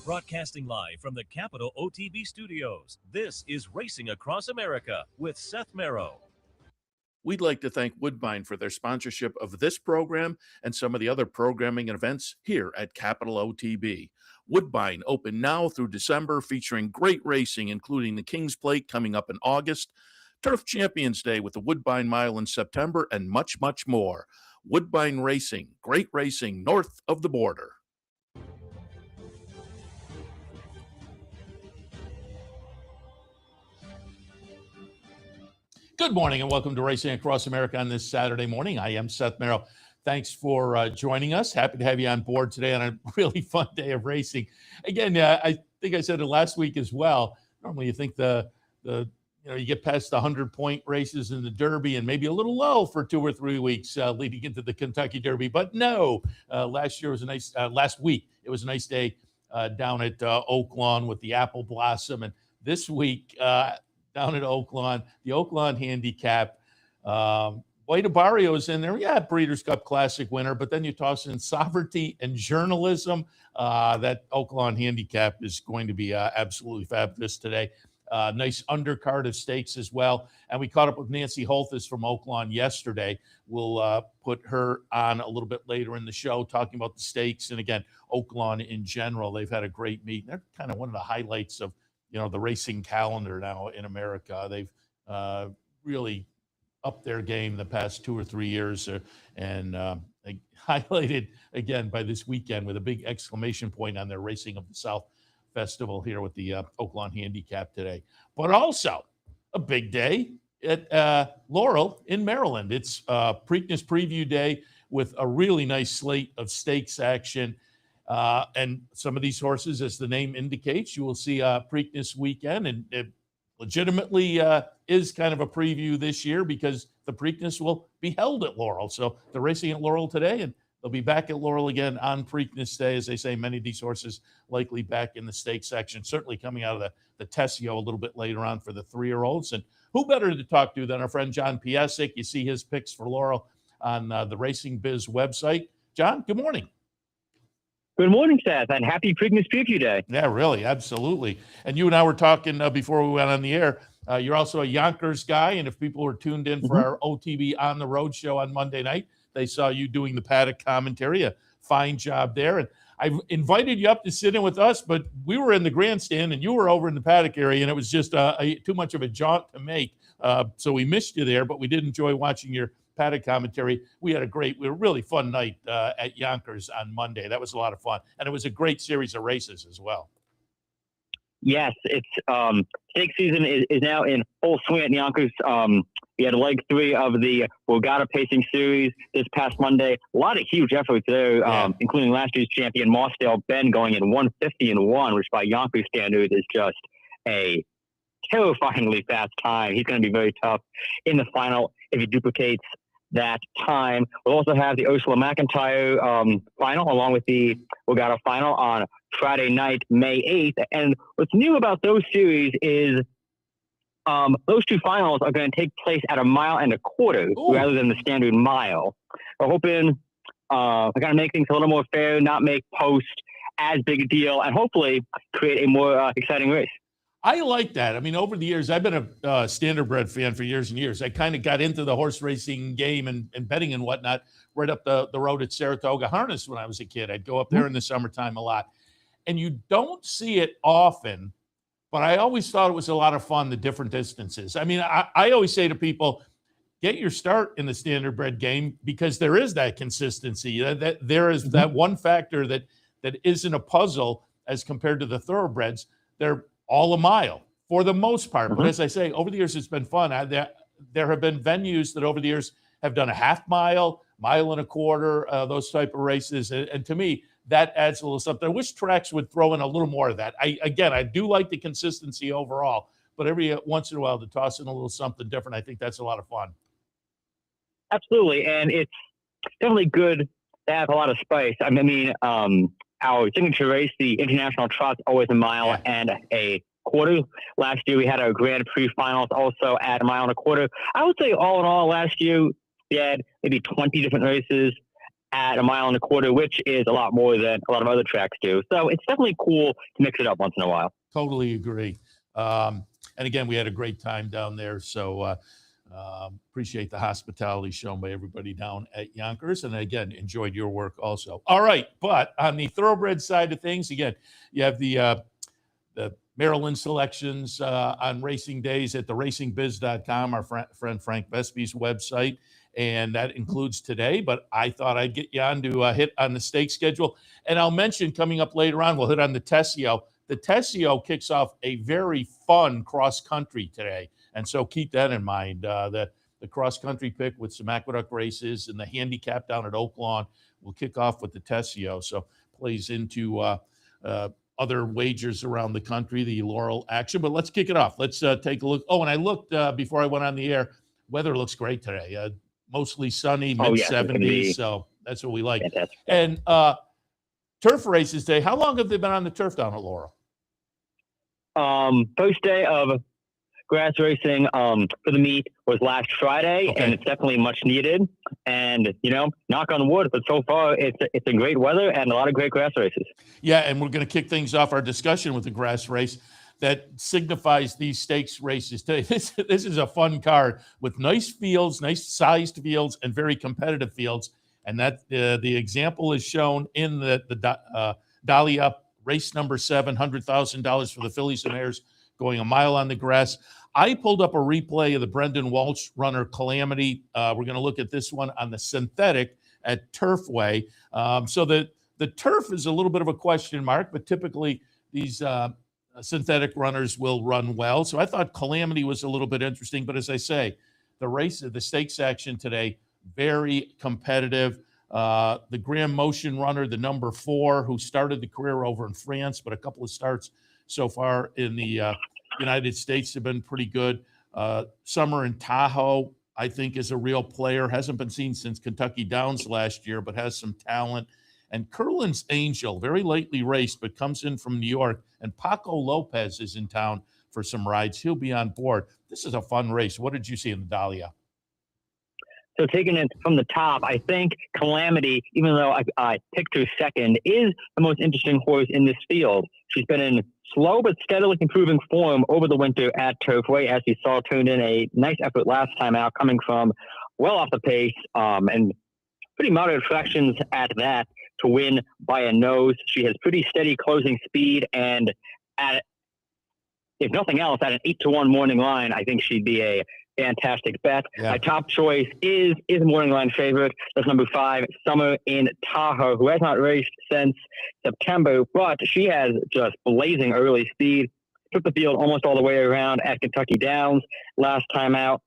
Broadcasting live from the Capital OTB studios, this is Racing Across America with Seth Merrow. We'd like to thank Woodbine for their sponsorship of this program and some of the other programming and events here at Capital OTB. Woodbine open now through December, featuring great racing, including the King's Plate coming up in August, Turf Champions Day with the Woodbine Mile in September, and much, much more. Woodbine Racing, great racing north of the border. Good morning and welcome to Racing Across America on this Saturday morning. I am Seth Merrow. Thanks for joining us. Happy to have you on board today on a really fun day of racing. Again, I think I said it last week as well. Normally you think you get past the 100-point races in the Derby and maybe a little low for 2 or 3 weeks leading into the Kentucky Derby. But no, last week it was a nice day down at Oak Lawn with the apple blossom. And this week, down at Oak Lawn, the Oak Lawn Handicap. White Barrio's in there. Yeah, Breeders' Cup Classic winner, but then you toss in sovereignty and journalism. That Oak Lawn Handicap is going to be absolutely fabulous today. Nice undercard of stakes as well. And we caught up with Nancy Holthus from Oak Lawn yesterday. We'll put her on a little bit later in the show, talking about the stakes. And again, Oak Lawn in general, they've had a great meet. They're kind of one of the highlights of the racing calendar now in America. They've really upped their game the past 2 or 3 years, and highlighted again by this weekend with a big exclamation point on their Racing of the South Festival here with the Oak Lawn Handicap today. But also a big day at Laurel in Maryland. It's Preakness Preview Day with a really nice slate of stakes action. And some of these horses, as the name indicates, you will see Preakness weekend, and it legitimately is kind of a preview this year because the Preakness will be held at Laurel. So they're racing at Laurel today, and they'll be back at Laurel again on Preakness Day. As they say, many of these horses likely back in the stakes section, certainly coming out of the Tessio a little bit later on for the 3-year-olds. And who better to talk to than our friend John Piassek? You see his picks for Laurel on the Racing Biz website. John, good morning. Good morning, Seth, and happy Preakness Preview Day. Yeah, really, absolutely. And you and I were talking before we went on the air. You're also a Yonkers guy, and if people were tuned in for our OTB On the Road show on Monday night, they saw you doing the paddock commentary. A fine job there. And I invited you up to sit in with us, but we were in the grandstand, and you were over in the paddock area, and it was just too much of a jaunt to make. So we missed you there, but we did enjoy watching your paddock commentary. We had a really fun night at Yonkers on Monday. That was a lot of fun, and it was a great series of races as well. Yes, it's stake season is now in full swing at Yonkers. We had leg 3 of the Borgata Pacing Series this past Monday. A lot of huge efforts there, including last year's champion Mossdale Ben going in 150-1, which by Yonkers standards is just a terrifyingly fast time. He's going to be very tough in the final if he duplicates that time. We'll also have the Ursula McIntyre final along with the Borgata final on Friday night, May 8th. And what's new about those series is those 2 finals are going to take place at 1.25 miles rather than the standard mile. We're hoping we're going to make things a little more fair, not make post as big a deal, and hopefully create a more exciting race. I like that. I mean, over the years, I've been a standardbred fan for years and years. I kind of got into the horse racing game and betting and whatnot right up the road at Saratoga Harness when I was a kid. I'd go up there in the summertime a lot. And you don't see it often, but I always thought it was a lot of fun, the different distances. I mean, I always say to people, get your start in the standardbred game because there is that consistency. That there is that one factor that isn't a puzzle as compared to the thoroughbreds. They're all 1 mile for the most part. But as I say, over the years, it's been fun. There have been venues that over the years have done a 1/2 mile, 1.25 miles, those type of races. And to me, that adds a little something. I wish tracks would throw in a little more of that. I do like the consistency overall, but every once in a while to toss in a little something different, I think that's a lot of fun. Absolutely. And it's definitely good to have a lot of spice. I mean, our signature race, the International Trot's always 1 mile and a quarter. Last year we had our Grand Prix finals also at 1.25 miles. I would say all in all last year we had maybe 20 different races at 1.25 miles, which is a lot more than a lot of other tracks do. So it's definitely cool to mix it up once in a while. Totally agree. And again, we had a great time down there. So appreciate the hospitality shown by everybody down at Yonkers. And again, enjoyed your work also. All right. But on the thoroughbred side of things, again, you have the Maryland selections on racing days at theracingbiz.com, our friend Frank Vesby's website. And that includes today, but I thought I'd get you on to hit on the stake schedule. And I'll mention coming up later on, we'll hit on the Tessio. The Tessio kicks off a very fun cross country today. And so keep that in mind. The cross country pick with some aqueduct races and the handicap down at Oak Lawn will kick off with the Tessio. So plays into other wagers around the country, the Laurel action. But let's kick it off. Let's take a look. Oh, and I looked before I went on the air. Weather looks great today. Mostly sunny, mid-70s. So that's what we like. Fantastic. And turf races day. How long have they been on the turf down at Laurel? First day of grass racing for the meet was last Friday, Okay. and it's definitely much needed. And, knock on wood, but so far it's a great weather and a lot of great grass races. Yeah, and we're going to kick things off our discussion with the grass race that signifies these stakes races today. This is a fun card with nice fields, nice sized fields, and very competitive fields. And that the example is shown in the Dahlia race number 7, $100,000 for the fillies and mares going a mile on the grass. I pulled up a replay of the Brendan Walsh runner Calamity. We're going to look at this one on the synthetic at Turfway. So the turf is a little bit of a question mark, but typically these synthetic runners will run well. So I thought Calamity was a little bit interesting. But as I say, the stakes action today, very competitive. The Graham Motion runner, the number 4, who started the career over in France, but a couple of starts so far in the United States have been pretty good. Summer in Tahoe, I think, is a real player. Hasn't been seen since Kentucky Downs last year, but has some talent. And Curlin's Angel, very lately raced, but comes in from New York. And Paco Lopez is in town for some rides. He'll be on board. This is a fun race. What did you see in the Dahlia? So taking it from the top, I think Calamity, even though I picked her second, is the most interesting horse in this field. She's been in slow but steadily improving form over the winter at Turfway, as you saw turned in a nice effort last time out, coming from well off the pace and pretty moderate fractions at that to win by a nose. She has pretty steady closing speed, and if nothing else, at an 8-1 morning line, I think she'd be a fantastic bet. Yeah. My top choice is morning line favorite. That's number 5, Summer in Tahoe, who has not raced since September, but she has just blazing early speed. Took the field almost all the way around at Kentucky Downs last time out.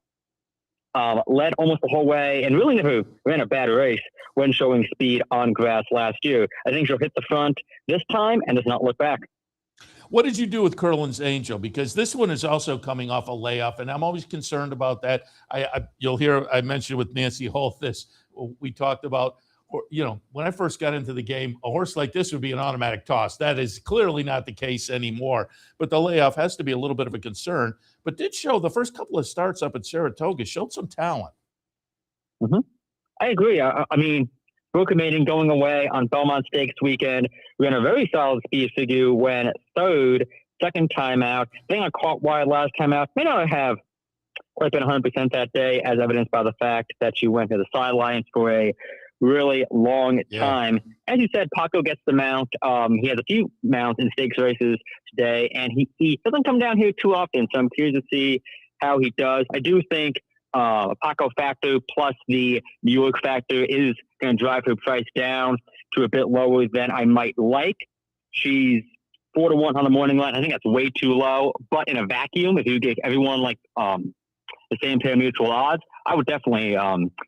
Led almost the whole way and really never ran a bad race when showing speed on grass last year. I think she'll hit the front this time and does not look back. What did you do with Curlin's Angel? Because this one is also coming off a layoff, and I'm always concerned about that. You'll hear I mentioned with Nancy Holthus, we talked about, when I first got into the game, a horse like this would be an automatic toss. That is clearly not the case anymore. But the layoff has to be a little bit of a concern. But did show the first couple of starts up at Saratoga showed some talent. Mm-hmm. I agree. I mean, Broken Maiden going away on Belmont Stakes weekend. Ran a very solid speed figure when third, second time out. I think I caught wide last time out. May not have quite been 100% that day, as evidenced by the fact that she went to the sidelines for a really long time. As you said, Paco gets the mount. He has a few mounts in stakes races today, and he doesn't come down here too often, so I'm curious to see how he does. I do think Paco factor plus the New York factor is going to drive her price down to a bit lower than I might like. She's 4-1 on the morning line. I think that's way too low, but in a vacuum, if you get everyone like the same pair of mutual odds, I would definitely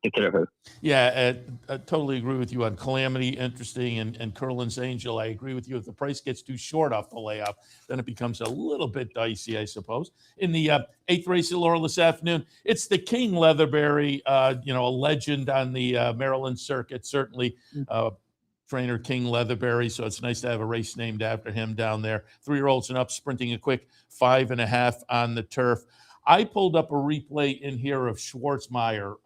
consider her. Yeah, I totally agree with you on Calamity, interesting, and Curlin's Angel. I agree with you. If the price gets too short off the layoff, then it becomes a little bit dicey, I suppose. In the 8th race at Laurel this afternoon, it's the King Leatherberry, a legend on the Maryland circuit, certainly. Trainer King Leatherberry, so it's nice to have a race named after him down there. 3-year-olds and up, sprinting a quick 5.5 on the turf. I pulled up a replay in here of Schwarzmeyer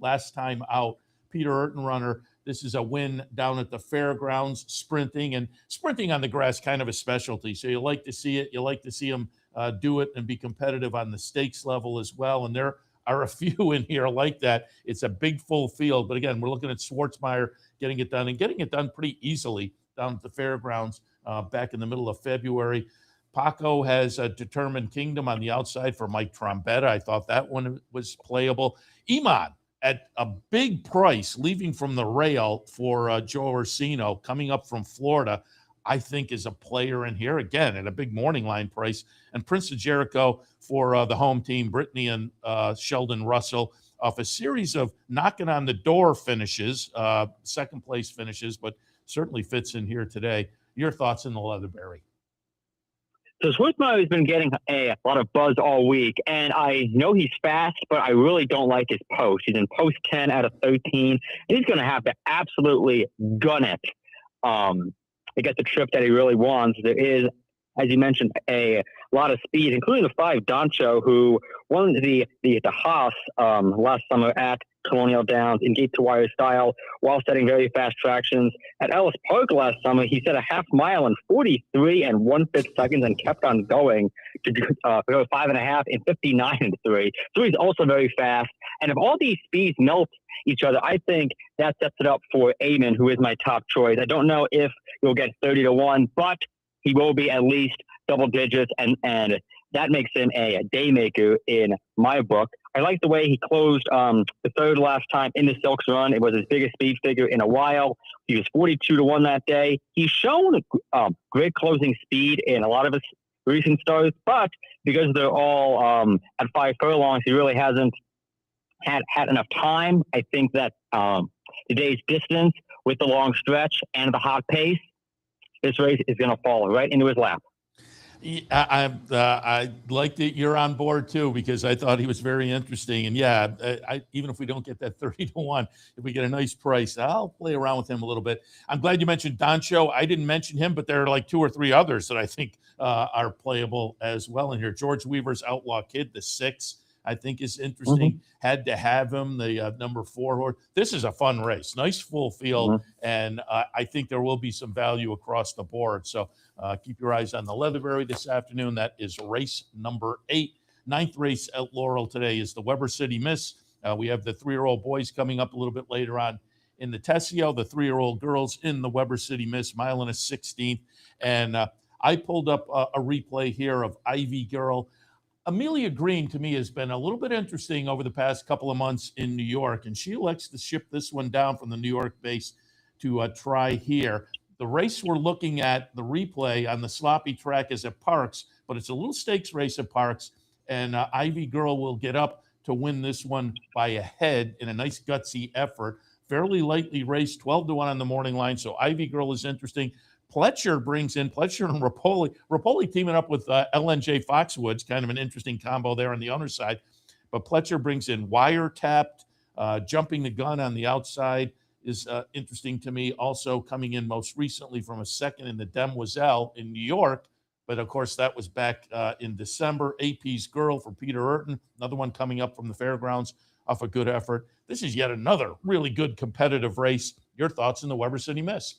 last time out. Peter Urton runner This is a win down at the fairgrounds, sprinting, and sprinting on the grass, kind of a specialty. So you like to see it. You like to see them do it and be competitive on the stakes level as well. And there are a few in here like that. It's a big full field. But again, we're looking at Schwartzmeyer getting it done and getting it done pretty easily down at the fairgrounds back in the middle of February. Paco has a Determined Kingdom on the outside for Mike Trombetta. I thought that one was playable. Iman at a big price, leaving from the rail for Joe Orsino, coming up from Florida, I think is a player in here, again, at a big morning line price. And Prince of Jericho for the home team, Brittany and Sheldon Russell, off a series of knocking on the door finishes, second place finishes, but certainly fits in here today. Your thoughts in the Leatherberry? So Schwartzmeyer has been getting a lot of buzz all week, and I know he's fast, but I really don't like his post. He's in post 10 out of 13, and he's going to have to absolutely gun it to get the trip that he really wants. There is, as you mentioned, a lot of speed, including the 5 Doncho, who won the Haas last summer at Colonial Downs in gate-to-wire style while setting very fast tractions. At Ellis Park last summer, he set a half mile in 43 and 1/5 seconds and kept on going to go 5.5 in 59 and 3. So he's also very fast. And if all these speeds melt each other, I think that sets it up for Amon, who is my top choice. I don't know if he'll get 30-1, but he will be at least double digits, and that makes him a day maker in my book. I like the way he closed the third last time in the Silks run. It was his biggest speed figure in a while. He was 42-1 that day. He's shown great closing speed in a lot of his recent starts, but because they're all at 5 furlongs, he really hasn't had enough time. I think that today's distance with the long stretch and the hot pace, this race is going to fall right into his lap. I like that you're on board too, because I thought he was very interesting. And yeah, even if we don't get that 30-1, if we get a nice price, I'll play around with him a little bit. I'm glad you mentioned Doncho. I didn't mention him, but there are like 2 or 3 others that I think are playable as well in here. George Weaver's Outlaw Kid, the 6, I think is interesting. Mm-hmm. Had to have him, the number 4 horse. This is a fun race, nice full field, mm-hmm. and I think there will be some value across the board. So keep your eyes on the Leatherberry this afternoon. That is race number 8. 9th race at Laurel today is the Weber City Miss. We have the 3-year-old boys coming up a little bit later on in the Tessio, the 3-year-old girls in the Weber City Miss, mile and a 16th. And I pulled up a replay here of Ivy Girl. Amelia Green, to me, has been a little bit interesting over the past couple of months in New York, and she elects to ship this one down from the New York base to try here. The race we're looking at, the replay on the sloppy track, is at Parks, but it's a little stakes race at Parks, and Ivy Girl will get up to win this one by a head in a nice gutsy effort. Fairly lightly raced, 12-1 on the morning line, so Ivy Girl is interesting. Pletcher brings in Pletcher and Rapoli teaming up with LNJ Foxwoods, kind of an interesting combo there on the owner side. But Pletcher brings in Wiretapped, Jumping the Gun on the outside is interesting to me. Also coming in most recently from a second in the Demoiselle in New York. But, of course, that was back in December. AP's Girl for Peter Urton, another one coming up from the fairgrounds off a good effort. This is yet another really good competitive race. Your thoughts in the Weber City Miss?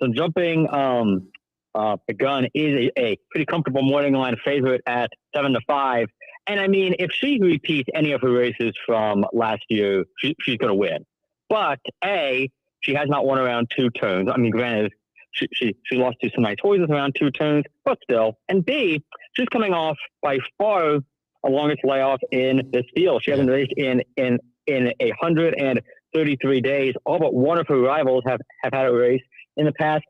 So Jumping the Gun is a pretty comfortable morning line favorite at 7-5. And I mean, if she repeats any of her races from last year, she's going to win. But A, she has not won around 2 turns. I mean, granted, she lost to some nice horses around 2 turns, but still. And B, she's coming off by far the longest layoff in this field. She hasn't raced in 133 days. All but one of her rivals have had a race in the past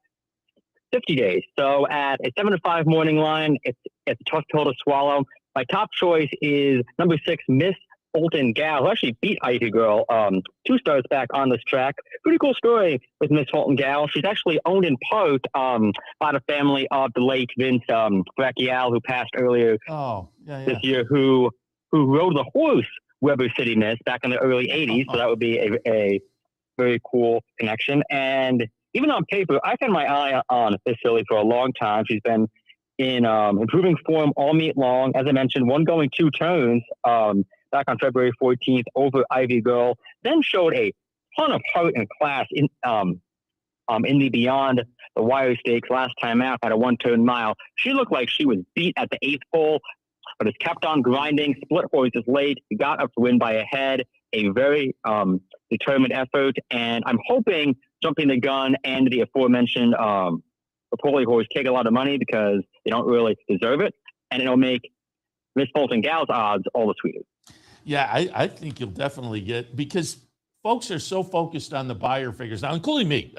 50 days. So at a 7-5 morning line, it's a tough pill to swallow. My top choice is number 6, Miss Holton Gal, who actually beat Ivy Girl 2 starts back on this track. Pretty cool story with Miss Holton Gal. She's actually owned in part by the family of the late Vince Bracchial, who passed earlier this year, who rode the horse Weber City Miss back in the early 80s. So that would be a very cool connection. And even on paper, I've had my eye on this filly for a long time. She's been in improving form all meet long. As I mentioned, one going 2 turns back on February 14th over Ivy Girl, then showed a ton of heart and class in the Beyond the Wire Stakes last time out at a 1-turn mile. She looked like she was beat at the 8th pole, but has kept on grinding. Split horses late. Got up to win by a head. A very determined effort, and I'm hoping Jumping the Gun and the aforementioned Napoli horse take a lot of money because they don't really deserve it, and it'll make Miss Fulton Gal's odds all the sweeter. Yeah, I think you'll definitely get, because folks are so focused on the buyer figures now, including me.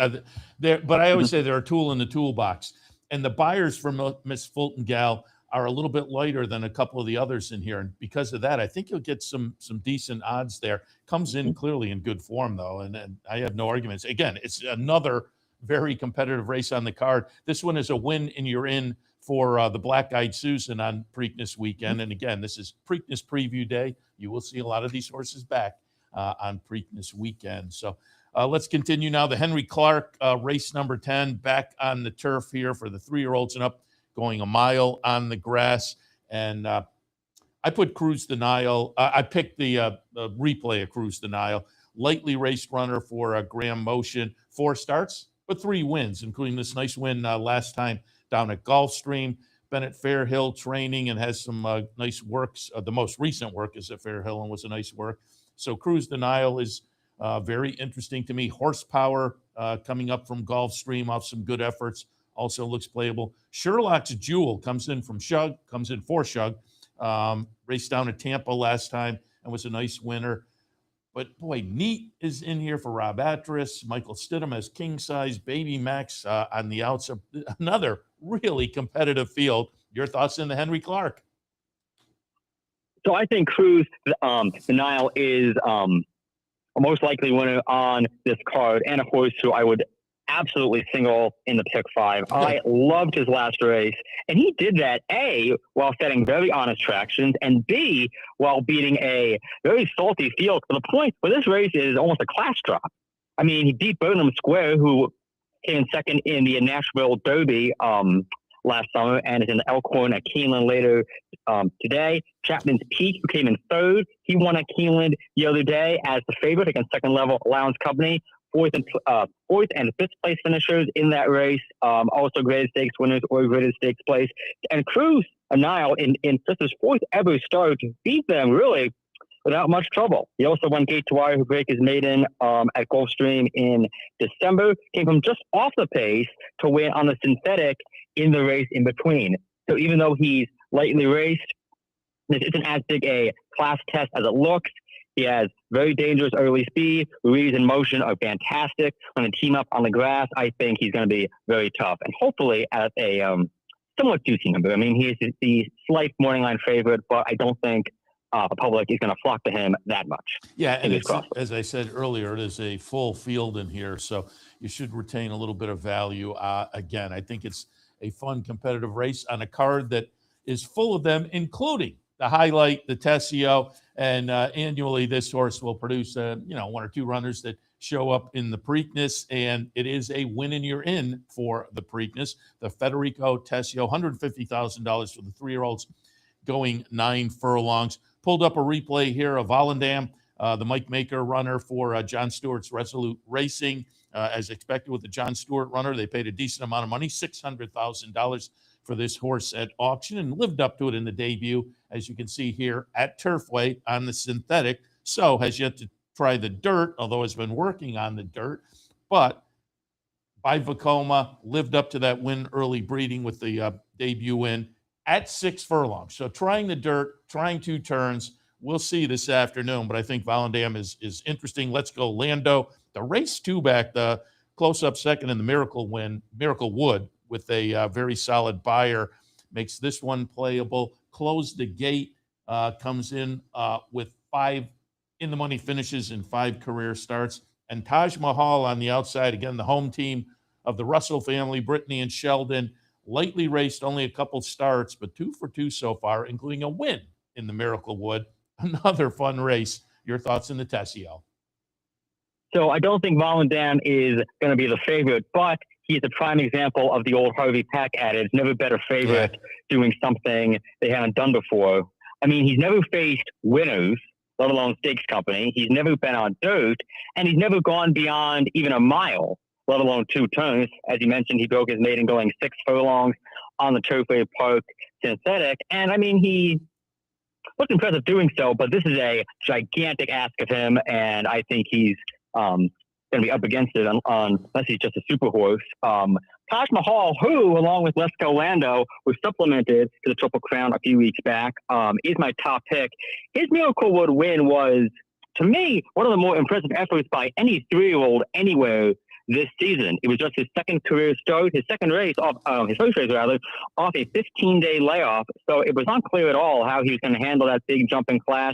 But I always say they're a tool in the toolbox, and the buyers for Miss Fulton Gal are a little bit lighter than a couple of the others in here, and because of that, I think you'll get some decent odds there. Comes in clearly in good form though, and I have no arguments. Again, it's another very competitive race on the card. This one is a win and you're in for the Black Eyed Susan on Preakness weekend. And again, this is Preakness preview day. You will see a lot of these horses back on Preakness weekend. So let's continue now. The Henry Clark race number 10 back on the turf here for the 3-year-olds and up, going a mile on the grass. And I put Cruise the Nile. I picked the replay of Cruise the Nile. Lightly raced runner for Graham Motion. 4 starts, but 3 wins, including this nice win last time down at Gulfstream. Been at Fair Hill training and has some nice works. The most recent work is at Fair Hill and was a nice work. So Cruise the Nile is very interesting to me. Horsepower coming up from Gulfstream off some good efforts. Also looks playable. Sherlock's Jewel comes in for Shug. Raced down at Tampa last time and was a nice winner. But boy, Neat is in here for Rob Atras. Michael Stidham has King Size. Baby Max on the outside. Another really competitive field. Your thoughts in the Henry Clark? So I think Cruise the Nile is a most likely winner on this card, and a horse who I would absolutely single in the pick 5. I loved his last race, and he did that A, while setting very honest tractions, and B, while beating a very salty field to the point where this race is almost a class drop. I mean, he beat Burnham Square, who came second in the Nashville Derby last summer, and is in the Elkhorn at Keeneland later today. Chapman's Peak, who came in 3rd, he won at Keeneland the other day as the favorite against second-level Allowance Company. 4th and 5th place finishers in that race, also graded stakes winners or graded stakes place. And Cruise the Nile in Fitz's 4th ever start beat them really without much trouble. He also won Gate to Wire, who break his maiden at Gulfstream in December. Came from just off the pace to win on the synthetic in the race in between. So even though he's lightly raced, this isn't as big a class test as it looks. He has very dangerous early speed. Ruiz and Motion are fantastic. When they team up on the grass, I think he's going to be very tough. And hopefully at a somewhat juicy number. I mean, he's the slight morning line favorite, but I don't think the public is going to flock to him that much. Yeah, and as I said earlier, it is a full field in here, so you should retain a little bit of value. Again, I think it's a fun, competitive race on a card that is full of them, including the Highlight, the Tessio, and annually this horse will produce 1 or 2 runners that show up in the Preakness, and it is a win and you're in for the Preakness. The Federico Tessio, $150,000 for the 3-year-olds, going 9 furlongs. Pulled up a replay here of Volendam, the Mike Maker runner for John Stewart's Resolute Racing. As expected with the John Stewart runner, they paid a decent amount of money, $600,000 for this horse at auction, and lived up to it in the debut, as you can see here at Turfway on the synthetic. So has yet to try the dirt, although has been working on the dirt. But by Vacoma, lived up to that win early breeding with the debut win at 6 furlongs. So trying the dirt, trying 2 turns. We'll see this afternoon, but I think Volendam is interesting. Let's go Lando. The race 2 back, the close-up second in the Miracle Wood, with a very solid buyer, makes this one playable. Close the Gate comes in with 5 in-the-money finishes and 5 career starts. And Taj Mahal on the outside, again, the home team of the Russell family, Brittany and Sheldon, lightly raced, only a couple starts, but 2 for 2 so far, including a win in the Miracle Wood. Another fun race. Your thoughts in the Tessio? So I don't think Volendam is going to be the favorite, but he's a prime example of the old Harvey Peck adage, never better favorite doing something they haven't done before. I mean, he's never faced winners, let alone stakes company. He's never been on dirt, and he's never gone beyond even a mile, let alone 2 turns. As you mentioned, he broke his maiden going 6 furlongs on the Turfway Park synthetic. And I mean, he was impressive doing so, but this is a gigantic ask of him, and I think he's going to be up against it unless he's just a super horse. Taj Mahal, who, along with Let's Go Lando, was supplemented to the Triple Crown a few weeks back, is my top pick. His Miracle Wood win was, to me, one of the more impressive efforts by any 3-year-old anywhere this season. It was just his second career start, his first race off a 15-day layoff. So it was not clear at all how he was going to handle that big jump in class.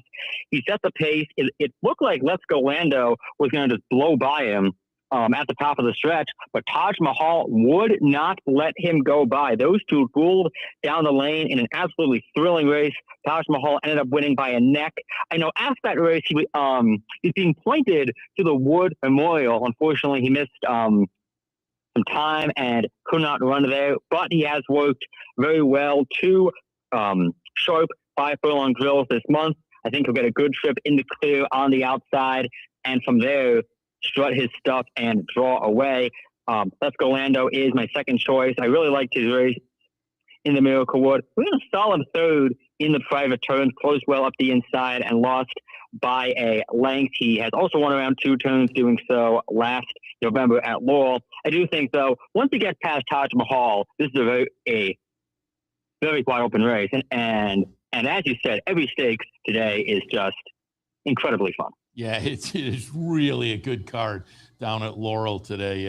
He set the pace. It looked like Let's Go Lando was going to just blow by him at the top of the stretch, but Taj Mahal would not let him go by. Those two ruled down the lane in an absolutely thrilling race. Taj Mahal ended up winning by a neck. I know after that race, he's being pointed to the Wood Memorial. Unfortunately, he missed some time and could not run there, but he has worked very well. 2 sharp 5-furlong drills this month. I think he'll get a good trip in the clear on the outside, and from there, strut his stuff and draw away. Let's Go Lando is my second choice. I really liked his race in the Miracle Wood. We got a solid third in the private turns, closed well up the inside and lost by a length. He has also won around 2 turns, doing so last November at Laurel. I do think, though, once he gets past Taj Mahal, this is a very wide open race. And as you said, every stakes today is just incredibly fun. Yeah, it is really a good card down at Laurel today.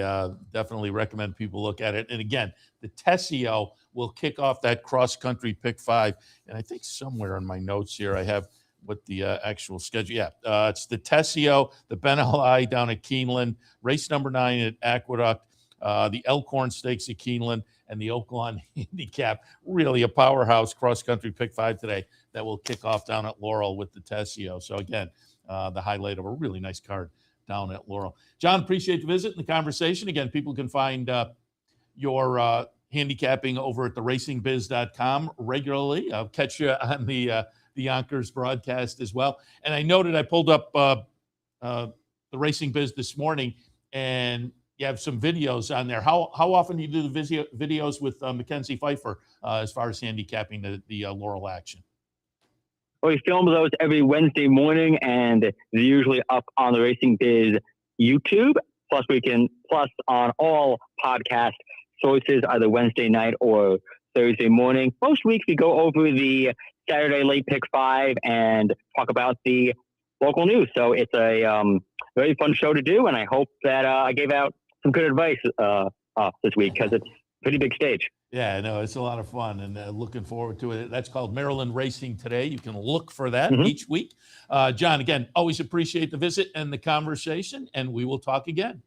Definitely recommend people look at it. And again, the Tessio will kick off that cross-country pick 5. And I think somewhere in my notes here, I have what the actual schedule. Yeah, it's the Tessio, the Ben Ali down at Keeneland, race number 9 at Aqueduct, the Elkhorn Stakes at Keeneland, and the Oaklawn Handicap. Really a powerhouse cross-country pick 5 today that will kick off down at Laurel with the Tessio. So again, the highlight of a really nice card down at Laurel. John, appreciate the visit and the conversation. Again, people can find your handicapping over at theracingbiz.com regularly. I'll catch you on the Yonkers broadcast as well. And I noted I pulled up the Racing Biz this morning, and you have some videos on there. How often do you do the videos with Mackenzie Pfeiffer as far as handicapping the Laurel action? Well, we film those every Wednesday morning, and they're usually up on the Racing Biz YouTube. Plus on all podcast sources, either Wednesday night or Thursday morning. Most weeks we go over the Saturday late pick 5 and talk about the local news. So it's a very fun show to do, and I hope that I gave out some good advice this week, because it's a pretty big stage. Yeah, no, it's a lot of fun, and looking forward to it. That's called Maryland Racing Today. You can look for that each week. John, again, always appreciate the visit and the conversation, and we will talk again.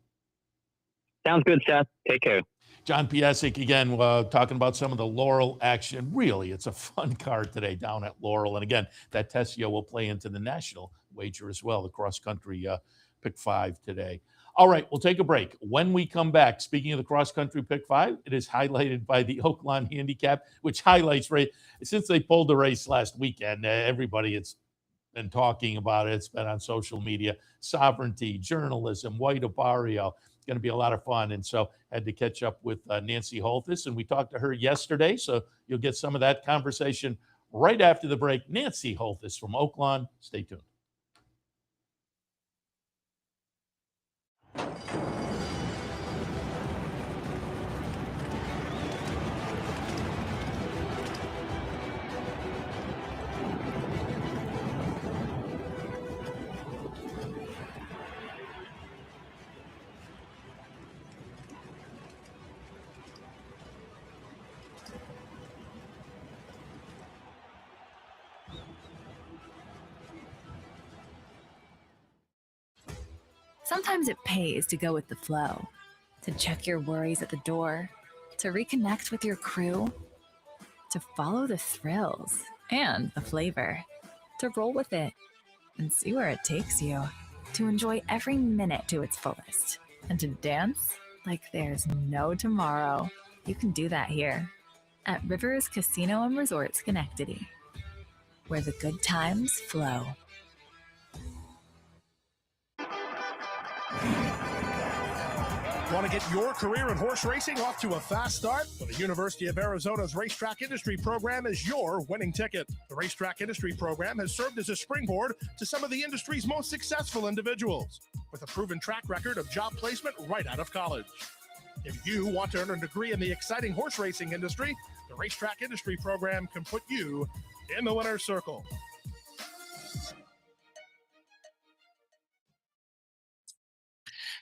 Sounds good, Seth. Take care. John Piassek, again, talking about some of the Laurel action. Really, it's a fun card today down at Laurel. And again, that Tessio will play into the national wager as well, the cross-country pick 5 today. All right, we'll take a break. When we come back, speaking of the cross-country pick 5, it is highlighted by the Oaklawn Handicap, which highlights, right, since they pulled the race last weekend, everybody has been talking about it. It's been on social media. Sovereignty, journalism, White Barrio. It's going to be a lot of fun. And so had to catch up with Nancy Holthus, and we talked to her yesterday. So you'll get some of that conversation right after the break. Nancy Holthus from Oaklawn. Stay tuned. Sometimes it pays to go with the flow, to check your worries at the door, to reconnect with your crew, to follow the thrills and the flavor, to roll with it and see where it takes you, to enjoy every minute to its fullest, and to dance like there's no tomorrow. You can do that here at Rivers Casino and Resort Schenectady, where the good times flow. Want to get your career in horse racing off to a fast start? Well, the University of Arizona's Racetrack Industry Program is your winning ticket. The Racetrack Industry Program has served as a springboard to some of the industry's most successful individuals, with a proven track record of job placement right out of college. If you want to earn a degree in the exciting horse racing industry, the Racetrack Industry Program can put you in the winner's circle.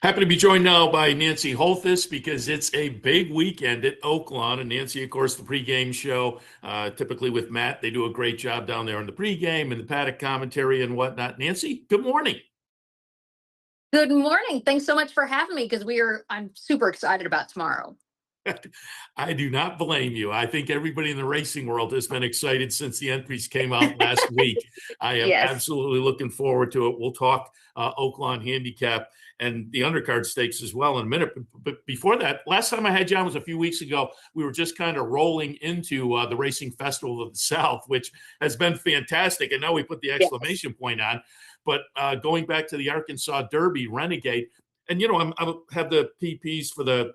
Happy to be joined now by Nancy Holthus because it's a big weekend at Oaklawn. And Nancy, of course, the pregame show, typically with Matt, they do a great job down there on the pregame and the paddock commentary and whatnot. Nancy, good morning. Good morning. Thanks so much for having me because I'm super excited about tomorrow. I do not blame you. I think everybody in the racing world has been excited since the entries came out last week. I am absolutely looking forward to it. We'll talk Oaklawn Handicap and the undercard stakes as well in a minute. But before that, last time I had you on was a few weeks ago. We were just kind of rolling into the Racing Festival of the South, which has been fantastic. And now we put the exclamation point on. But going back to the Arkansas Derby, Renegade, and, I have the PPs for the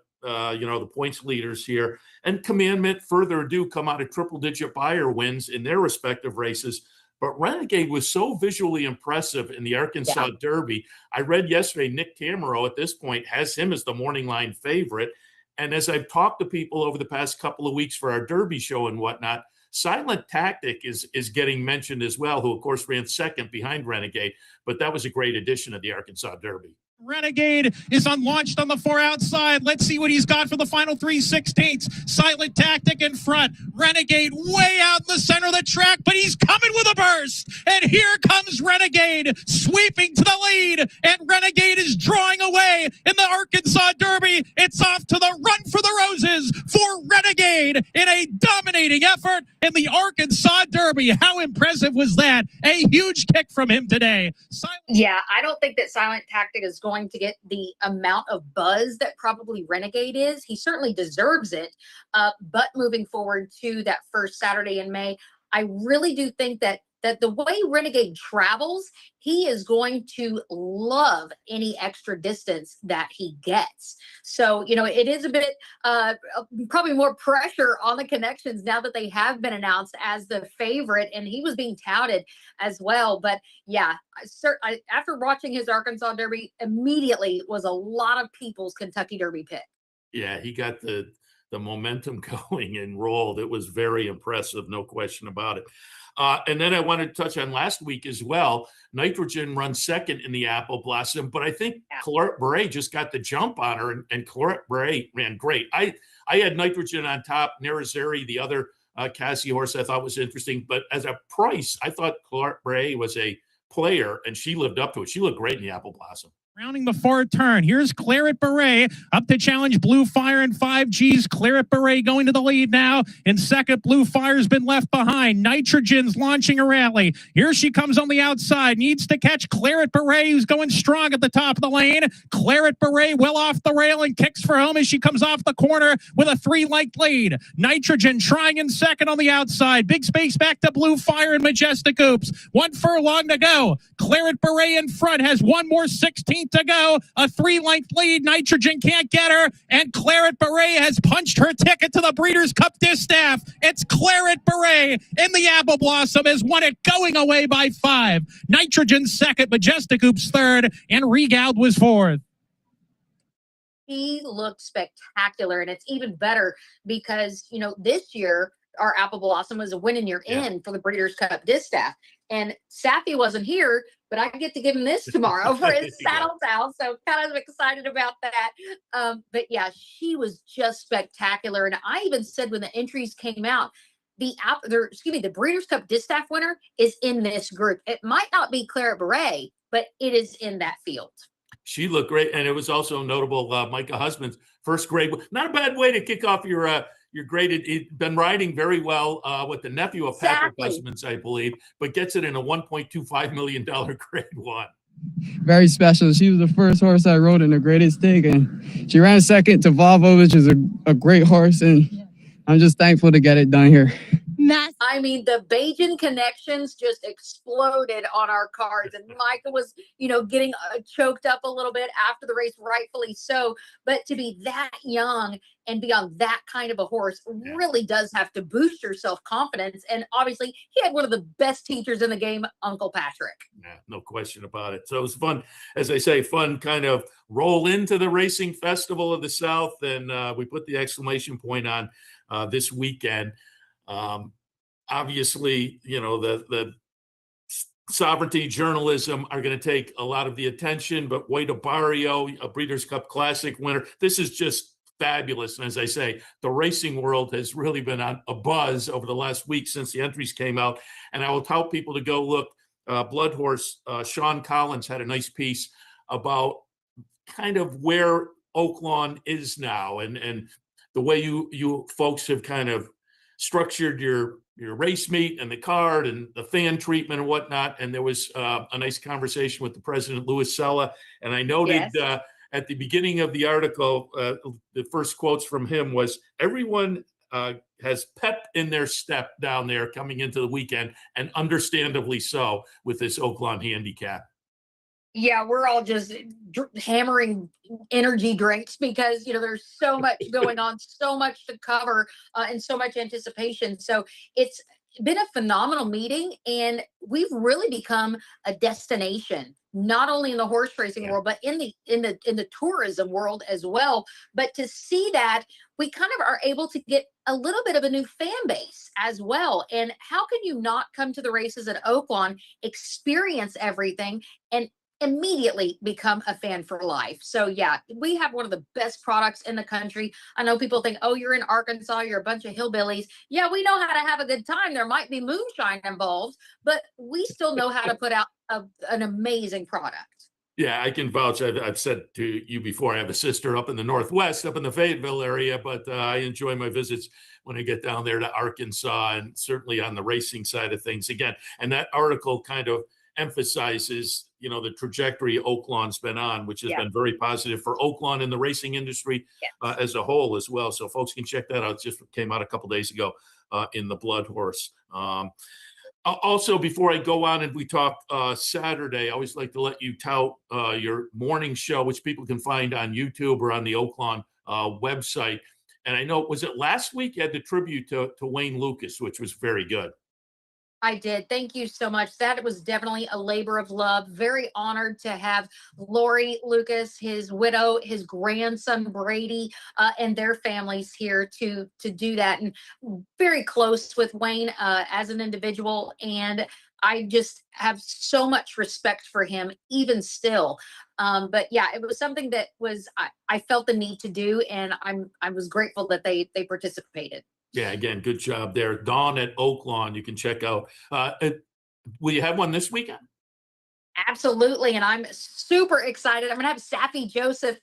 points leaders here, and Commandment, further ado, come out of triple-digit buyer wins in their respective races. But Renegade was so visually impressive in the Arkansas Derby. I read yesterday Nick Tamero at this point has him as the morning line favorite. And as I've talked to people over the past couple of weeks for our Derby show and whatnot, Silent Tactic is getting mentioned as well, who, of course, ran second behind Renegade. But that was a great addition of the Arkansas Derby. Renegade is unlaunched on the 4 outside. Let's see what he's got for the final 3/16. Silent Tactic in front. Renegade way out in the center of the track, but he's coming with a burst. And here comes Renegade sweeping to the lead. And Renegade is drawing away in the Arkansas Derby. It's off to the run for the roses for Renegade in a dominating effort in the Arkansas Derby. How impressive was that? A huge kick from him today. I don't think that Silent Tactic is going to get the amount of buzz that probably Renegade is. He certainly deserves it. But moving forward to that first Saturday in May, I really do think that the way Renegade travels, he is going to love any extra distance that he gets. So, it is a bit probably more pressure on the connections now that they have been announced as the favorite, and he was being touted as well. But after watching his Arkansas Derby, immediately was a lot of people's Kentucky Derby pick. Yeah, he got the momentum going and rolled. It was very impressive, no question about it. And then I wanted to touch on last week as well. Nitrogen runs second in the Apple Blossom, but I think Claret Beret just got the jump on her, and Claret Beret ran great. I had Nitrogen on top. Nerazeri, the other Cassie horse, I thought was interesting. But as a price, I thought Claret Beret was a player, and she lived up to it. She looked great in the Apple Blossom. Rounding the fourth turn. Here's Claret Beret up to challenge Blue Fire and 5Gs. Claret Beret going to the lead now. In second, Blue Fire's been left behind. Nitrogen's launching a rally. Here she comes on the outside. Needs to catch Claret Beret, who's going strong at the top of the lane. Claret Beret well off the rail and kicks for home as she comes off the corner with a 3-length lead. Nitrogen trying in second on the outside. Big space back to Blue Fire and Majestic Oops. 1 furlong to go. Claret Beret in front has one more 16th to go. A 3-length lead. Nitrogen can't get her. And Claret Beret has punched her ticket to the Breeders' Cup Distaff. It's Claret Beret in the Apple Blossom has won it going away by 5. Nitrogen second. Majestic Oops third. And Regaud was fourth. He looked spectacular. And it's even better because, this year, our Apple Blossom was a win and you're in for the Breeders' Cup Distaff. And Safi wasn't here, but I get to give him this tomorrow for his Saddle Town. So kind of excited about that. But she was just spectacular. And I even said when the entries came out, the Breeders' Cup Distaff winner is in this group. It might not be Claret Beret, but it is in that field. She looked great. And it was also notable, Micah Husband's first grade. Not a bad way to kick off your graded. He'd been riding very well with the nephew of Patrick Husbands, I believe, but gets it in a $1.25 million grade 1. Very special. She was the first horse I rode in the graded stake, and she ran second to Volvo, which is a great horse, and I'm just thankful to get it done here. I mean, the Bajan connections just exploded on our cards, and Micah was, getting choked up a little bit after the race, rightfully so. But to be that young and be on that kind of a horse really does have to boost your self-confidence. And obviously, he had one of the best teachers in the game, Uncle Patrick. Yeah, no question about it. So it was fun, as I say, fun kind of roll into the Racing Festival of the South, and we put the exclamation point on this weekend. Obviously, the sovereignty journalism are going to take a lot of the attention, but White Barrio, a Breeders' Cup Classic winner, this is just fabulous. And as I say, the racing world has really been on a buzz over the last week since the entries came out. And I will tell people to go look. Blood Horse, Sean Collins had a nice piece about kind of where Oaklawn is now, and the way you folks have kind of structured your race meet and the card and the fan treatment and whatnot. And there was a nice conversation with the president, Louis Sella. And I noted at the beginning of the article, the first quotes from him was, everyone has pep in their step down there coming into the weekend, and understandably so with this Oaklawn handicap. Yeah, we're all just hammering energy drinks because, there's so much going on, so much to cover, and so much anticipation. So it's been a phenomenal meeting, and we've really become a destination, not only in the horse racing world, but in the tourism world as well. But to see that, we kind of are able to get a little bit of a new fan base as well. And how can you not come to the races at Oaklawn, experience everything, and immediately become a fan for life? So yeah, we have one of the best products in the country. I know people think, oh, you're in Arkansas, you're a bunch of hillbillies. Yeah, we know how to have a good time. There might be moonshine involved, but we still know how to put out an amazing product. Yeah, I can vouch. I've said to you before, I have a sister up in the Northwest, up in the Fayetteville area, but I enjoy my visits when I get down there to Arkansas, and certainly on the racing side of things again. And that article kind of emphasizes, the trajectory Oaklawn's been on, which has been very positive for Oaklawn and the racing industry as a whole as well. So folks can check that out. It just came out a couple days ago in the Blood Horse. Also, before I go on and we talk Saturday, I always like to let you tout your morning show, which people can find on YouTube or on the Oaklawn website. And I know, was it last week you had the tribute to Wayne Lucas, which was very good. I did. Thank you so much. That was definitely a labor of love. Very honored to have Lori Lucas, his widow, his grandson Brady, and their families here to do that. And very close with Wayne as an individual. And I just have so much respect for him, even still. But yeah, it was something that I felt the need to do, and I was grateful that they participated. Yeah, again, good job there. Dawn at Oaklawn, you can check out. Will you have one this weekend? Absolutely. And I'm super excited. I'm going to have Safi Joseph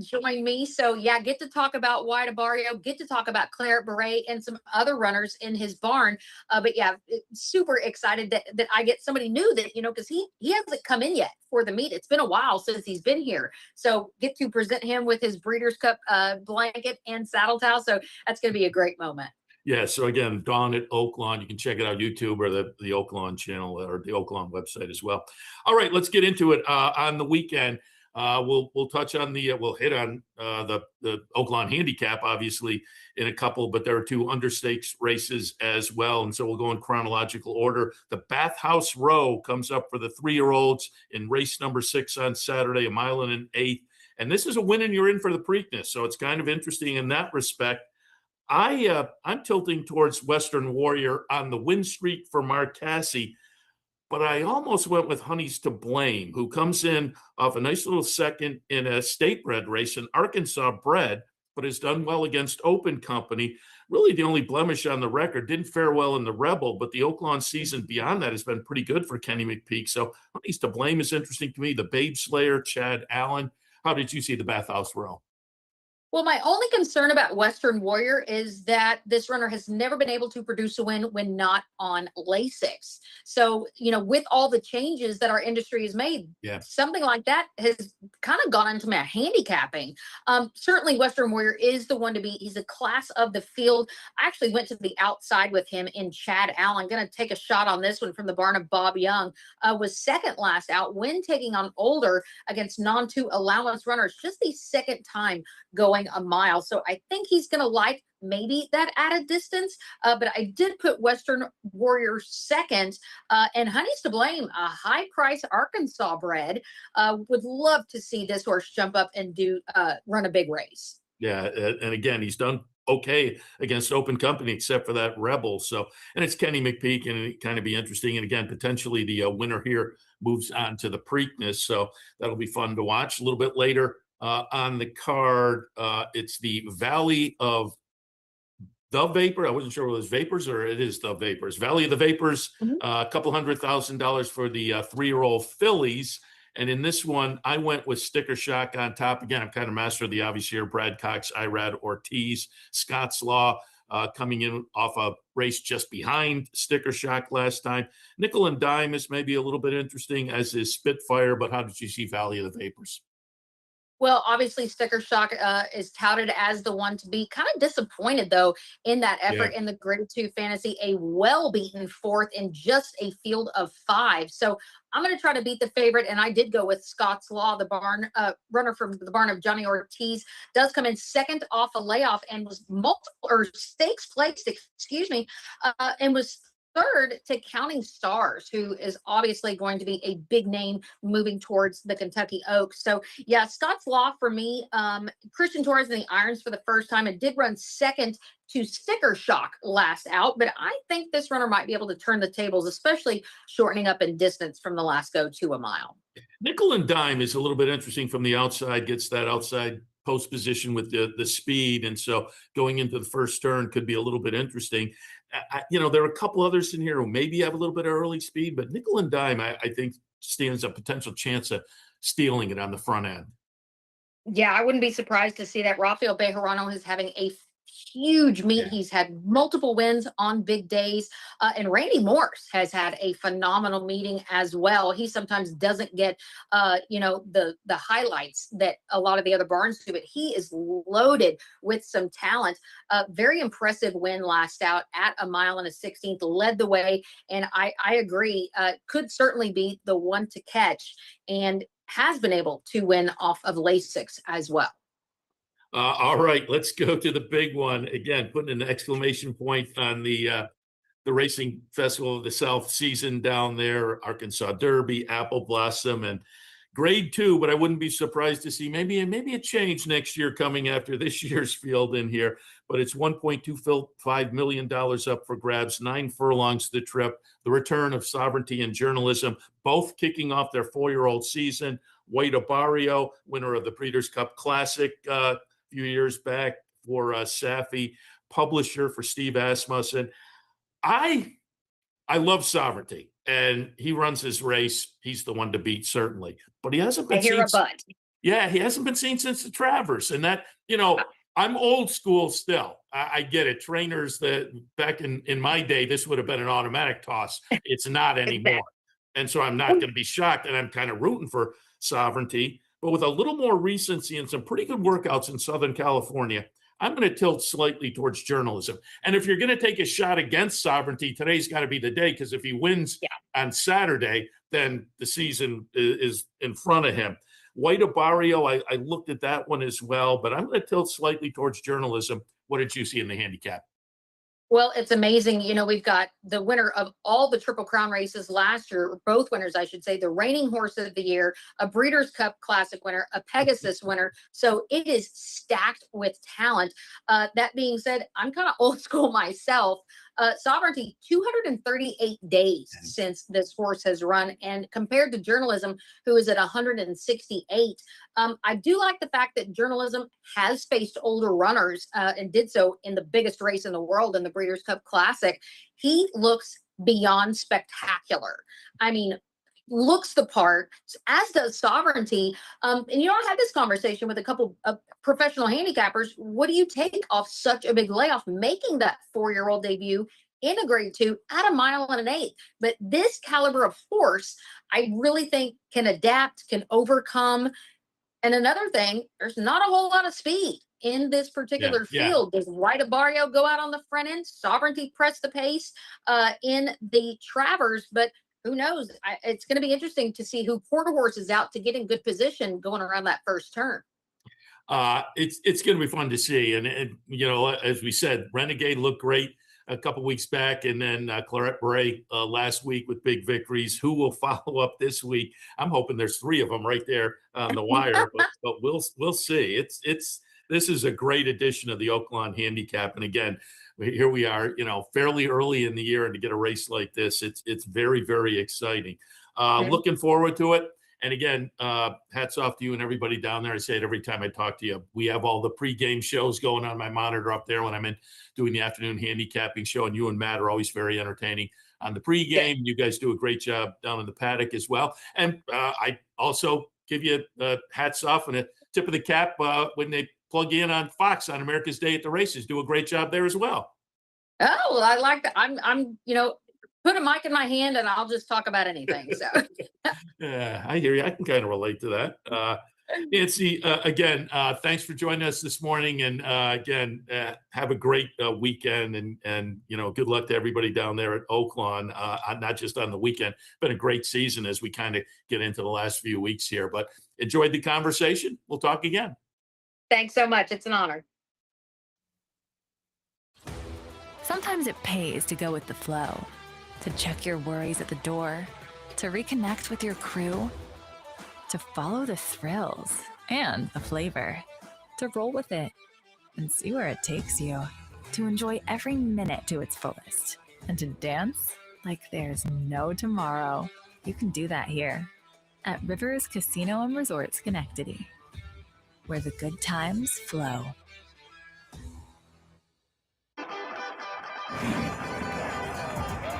join me. So yeah, get to talk about White Barrio, get to talk about Claret Beret and some other runners in his barn. But yeah, super excited that I get somebody new that, because he hasn't come in yet for the meet. It's been a while since he's been here. So get to present him with his Breeders' Cup blanket and saddle towel. So that's going to be a great moment. Yeah, so again, Dawn at Oaklawn. You can check it out, YouTube or the Oaklawn channel or the Oaklawn website as well. All right, let's get into it. On the weekend, we'll touch on we'll hit on the Oaklawn handicap, obviously, in a couple, but there are two understakes races as well, and so we'll go in chronological order. The Bathhouse Row comes up for the 3-year-olds in race number 6 on Saturday, 1 1/8. And this is a win and you're in for the Preakness, so it's kind of interesting in that respect. I'm tilting towards Western Warrior on the win streak for Marcassi, but I almost went with Honey's to Blame, who comes in off a nice little second in a state bred race, an Arkansas bred, but has done well against Open Company. Really the only blemish on the record, didn't fare well in the Rebel, but the Oaklawn season beyond that has been pretty good for Kenny McPeak. So Honey's to Blame is interesting to me. The Babe Slayer, Chad Allen. How did you see the Bathhouse Row? Well, my only concern about Western Warrior is that this runner has never been able to produce a win when not on Lasix. So, with all the changes that our industry has made, something like that has kind of gone into my handicapping. Certainly, Western Warrior is the one to beat. He's a class of the field. I actually went to the outside with him in Chad Allen. Going to take a shot on this one from the barn of Bob Young. Was second last out when taking on older against non-2 allowance runners. Just the second time going a mile. So I think he's going to like maybe that added distance. But I did put Western Warrior second. And Honey's to Blame, a high price Arkansas bred. Would love to see this horse jump up and run a big race. Yeah. And again, he's done okay against open company, except for that Rebel. So, and it's Kenny McPeak, and it kind of be interesting. And again, potentially the winner here moves on to the Preakness. So that'll be fun to watch. A little bit later on the card, it's the Valley of the Vapor. I wasn't sure whether it was Vapors or it is the Vapors. Valley of the Vapors, a couple $100,000 for the 3-year-old fillies. And in this one, I went with Sticker Shock on top. Again, I'm kind of master of the obvious here. Brad Cox, Irad Ortiz, Scott's Law coming in off a race just behind Sticker Shock last time. Nickel and Dime is maybe a little bit interesting, as is Spitfire. But how did you see Valley of the Vapors? Well, obviously, Sticker Shock is touted as the one to be. Kind of disappointed, though, in that effort in the Grade 2 Fantasy, a well-beaten fourth in just a field of 5. So I'm going to try to beat the favorite, and I did go with Scott's Law, the barn runner from the barn of Johnny Ortiz. Does come in second off a layoff and was stakes placed, and was third to Counting Stars, who is obviously going to be a big name moving towards the Kentucky Oaks. So, yeah, Scott's Law for me. Christian Torres in the irons for the first time. It did run second to Sticker Shock last out, but I think this runner might be able to turn the tables, especially shortening up in distance from the last go to a mile. Nickel and Dime is a little bit interesting from the outside, gets that outside post position with the speed. And so going into the first turn could be a little bit interesting. There are a couple others in here who maybe have a little bit of early speed, but Nickel and Dime, I think, stands a potential chance of stealing it on the front end. Yeah, I wouldn't be surprised to see that. Rafael Bejarano is having a huge meet. He's had multiple wins on big days. And Randy Morse has had a phenomenal meeting as well. He sometimes doesn't get, the highlights that a lot of the other barns do, but he is loaded with some talent. Very impressive win last out at a mile and a 16th, led the way. And I agree, could certainly be the one to catch, and has been able to win off of Lasix as well. All right, let's go to the big one. Again, putting an exclamation point on the Racing Festival of the South season down there, Arkansas Derby, Apple Blossom, and Grade 2, but I wouldn't be surprised to see maybe a change next year coming after this year's field in here. But it's $1.25 million up for grabs, 9 furlongs to the trip, the return of Sovereignty and Journalism, both kicking off their 4-year-old season. White Barrio, winner of the Breeders' Cup Classic few years back for Safi, publisher for Steve Asmussen. I love Sovereignty, and he runs his race. He's the one to beat, certainly. But he hasn't been seen. He hasn't been seen since the Travers. And that, I'm old school still. I get it. Trainers that back in my day, this would have been an automatic toss. It's not anymore. And so I'm not going to be shocked, and I'm kind of rooting for Sovereignty. But with a little more recency and some pretty good workouts in Southern California, I'm going to tilt slightly towards Journalism. And if you're going to take a shot against Sovereignty, today's got to be the day, because if he wins on Saturday, then the season is in front of him. White Barrio, I looked at that one as well, but I'm going to tilt slightly towards Journalism. What did you see in the handicap? Well, it's amazing. We've got the winner of all the Triple Crown races last year, both winners, I should say, the reigning horse of the year, a Breeders' Cup Classic winner, a Pegasus winner. So it is stacked with talent. That being said, I'm kind of old school myself. Sovereignty, 238 days since this horse has run, and compared to Journalism, who is at 168. I do like the fact that Journalism has faced older runners and did so in the biggest race in the world, in the Breeders' Cup Classic. He looks beyond spectacular. I mean, looks the part, as does Sovereignty. And I had this conversation with a couple of professional handicappers. What do you take off such a big layoff, making that 4-year-old debut in a grade 2 at a mile and an eighth? But this caliber of horse, I really think can adapt, can overcome. And another thing, there's not a whole lot of speed in this particular field. Does Rita Barrio go out on the front end? Sovereignty press the pace in the Travers, but who knows? It's going to be interesting to see who Quarter Horse is out to get in good position going around that first turn. It's going to be fun to see. And as we said, Renegade looked great a couple weeks back, and then Claret Beret last week with big victories. Who will follow up this week? I'm hoping there's 3 of them right there on the wire, but we'll see. This is a great edition of the Oaklawn Handicap, and again, here we are, fairly early in the year, and to get a race like this, it's very, very exciting. Looking forward to it. And again, hats off to you and everybody down there. I say it every time I talk to you. We have all the pregame shows going on my monitor up there when I'm in doing the afternoon handicapping show, and you and Matt are always very entertaining on the pregame. You guys do a great job down in the paddock as well. And I also give you hats off and a tip of the cap when they plug in on Fox on America's Day at the Races. Do a great job there as well. Oh, well, I like that. I'm put a mic in my hand and I'll just talk about anything. So yeah, I hear you. I can kind of relate to that. Nancy, again, thanks for joining us this morning. And again, have a great weekend, and good luck to everybody down there at Oaklawn, not just on the weekend. Been a great season as we kind of get into the last few weeks here, but enjoyed the conversation. We'll talk again. Thanks so much. It's an honor. Sometimes it pays to go with the flow, to check your worries at the door, to reconnect with your crew, to follow the thrills and the flavor, to roll with it and see where it takes you, to enjoy every minute to its fullest, and to dance like there's no tomorrow. You can do that here at Rivers Casino and Resort Schenectady, where the good times flow.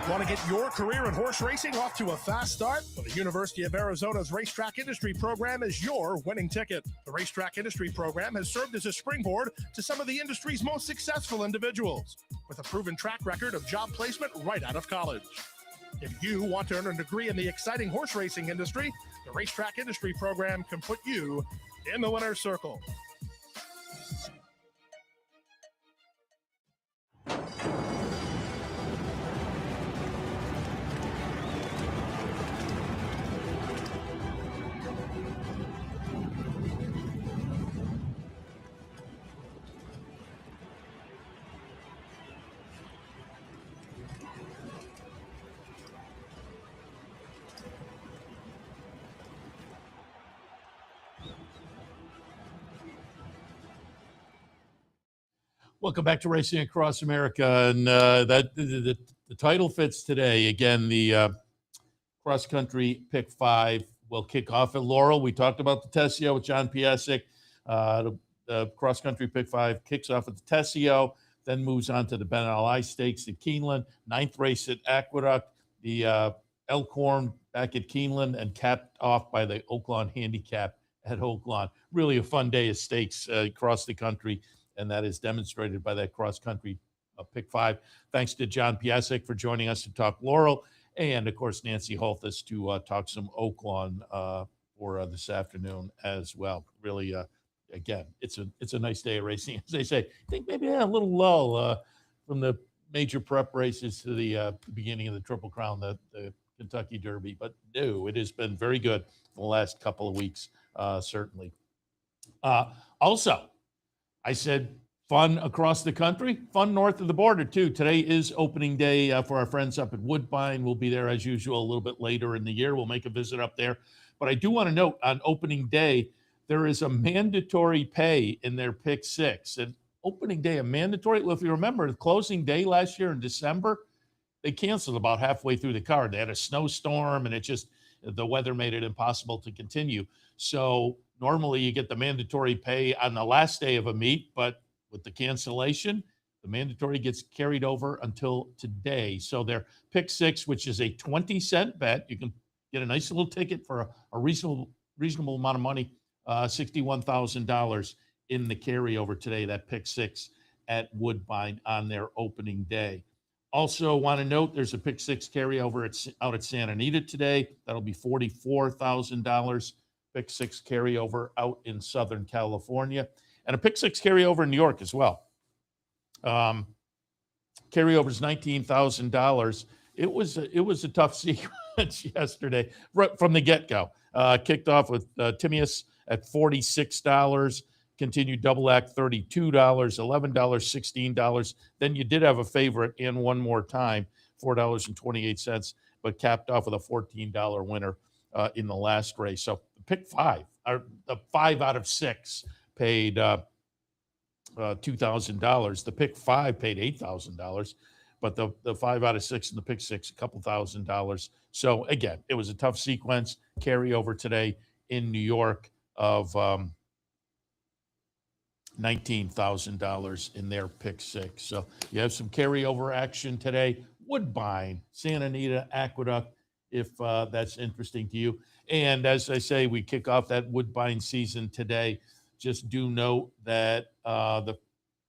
Want to get your career in horse racing off to a fast start? Well, the University of Arizona's Racetrack Industry Program is your winning ticket. The Racetrack Industry Program has served as a springboard to some of the industry's most successful individuals, with a proven track record of job placement right out of college. If you want to earn a degree in the exciting horse racing industry, the Racetrack Industry Program can put you in the winner's circle. Welcome back to Racing Across America, and the title fits today. Again, the cross country pick 5 will kick off at Laurel. We talked about the Tessio with John Piassek. The cross country pick 5 kicks off at the Tessio, then moves on to the Ben Ali Stakes at Keeneland, 9th race at Aqueduct, the Elkhorn back at Keeneland, and capped off by the Oaklawn Handicap at Oaklawn. Really a fun day of stakes across the country, and that is demonstrated by that cross-country pick 5. Thanks to John Piassek for joining us to talk Laurel, and, of course, Nancy Holthus to talk some Oaklawn for this afternoon as well. Really, again, it's a nice day of racing. As they say, I think maybe a little lull from the major prep races to the beginning of the Triple Crown, the Kentucky Derby. But no, it has been very good for the last couple of weeks, certainly. Also, I said fun across the country, fun north of the border, too. Today is opening day for our friends up at Woodbine. We'll be there, as usual, a little bit later in the year. We'll make a visit up there. But I do want to note, on opening day, there is a mandatory pay in their pick 6. And opening day, a mandatory, well, if you remember, the closing day last year in December, they canceled about halfway through the card. They had a snowstorm, and the weather made it impossible to continue. So normally you get the mandatory pay on the last day of a meet, but with the cancellation, the mandatory gets carried over until today. So their pick 6, which is a 20-cent bet, you can get a nice little ticket for a reasonable amount of money, $61,000 in the carryover today, that pick six at Woodbine on their opening day. Also want to note there's a pick six carryover out at Santa Anita today. That'll be $44,000. Pick six carryover out in Southern California, and a pick six carryover in New York as well. Carryover is $19,000. It was a tough sequence yesterday right from the get-go. Kicked off with Timaeus at $46, continued double act $32, $11, $16. Then you did have a favorite in one more time, $4.28, but capped off with a $14 winner in the last race. So pick five, or the 5 out of 6 paid $2,000. The pick five paid $8,000, but the 5 out of 6 and the pick six, a couple $1,000. So again, it was a tough sequence. Carryover today in New York of $19,000 in their pick six. So you have some carryover action today. Woodbine, Santa Anita, Aqueduct, if that's interesting to you. And as I say, we kick off that Woodbine season today. Just do note that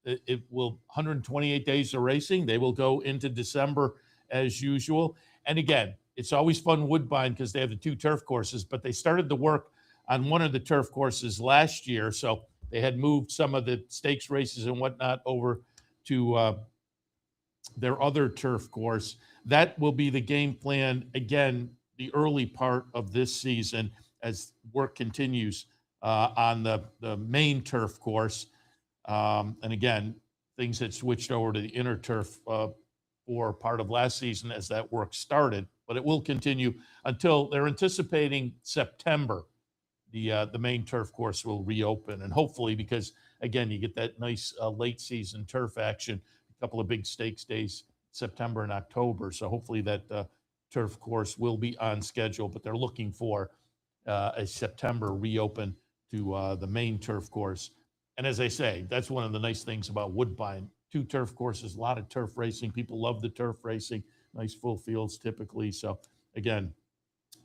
it will 128 days of racing. They will go into December as usual. And again, it's always fun Woodbine because they have the 2 turf courses, but they started the work on one of the turf courses last year. So they had moved some of the stakes races and whatnot over to their other turf course. That will be the game plan again, the early part of this season as work continues on the main turf course. And again, things had switched over to the inner turf for part of last season as that work started, but it will continue until they're anticipating September. The main turf course will reopen, and hopefully, because again, you get that nice late season turf action, a couple of big stakes days, September and October. So hopefully that turf course will be on schedule, but they're looking for a September reopen to the main turf course. And as I say, that's one of the nice things about Woodbine. 2 turf courses, a lot of turf racing. People love the turf racing, nice full fields typically. So again,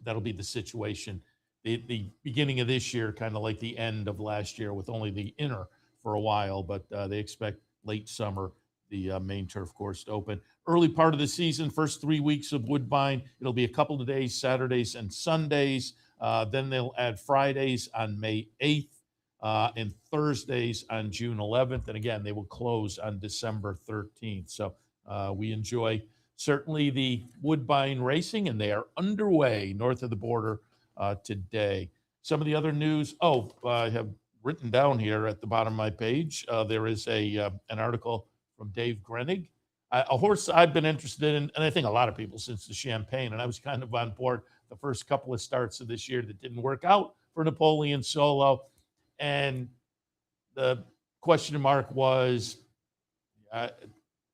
that'll be the situation. The beginning of this year, kind of like the end of last year with only the inner for a while, but they expect late summer, the main turf course to open. Early part of the season, first 3 weeks of Woodbine, it'll be a couple of days, Saturdays and Sundays. Then they'll add Fridays on May 8th and Thursdays on June 11th. And again, they will close on December 13th. So we enjoy certainly the Woodbine racing, and they are underway north of the border today. Some of the other news, I have written down here at the bottom of my page, there is an article from Dave Grenig, a horse I've been interested in, and I think a lot of people since the Champagne, and I was kind of on board the first couple of starts of this year that didn't work out for Napoleon Solo. And the question mark was,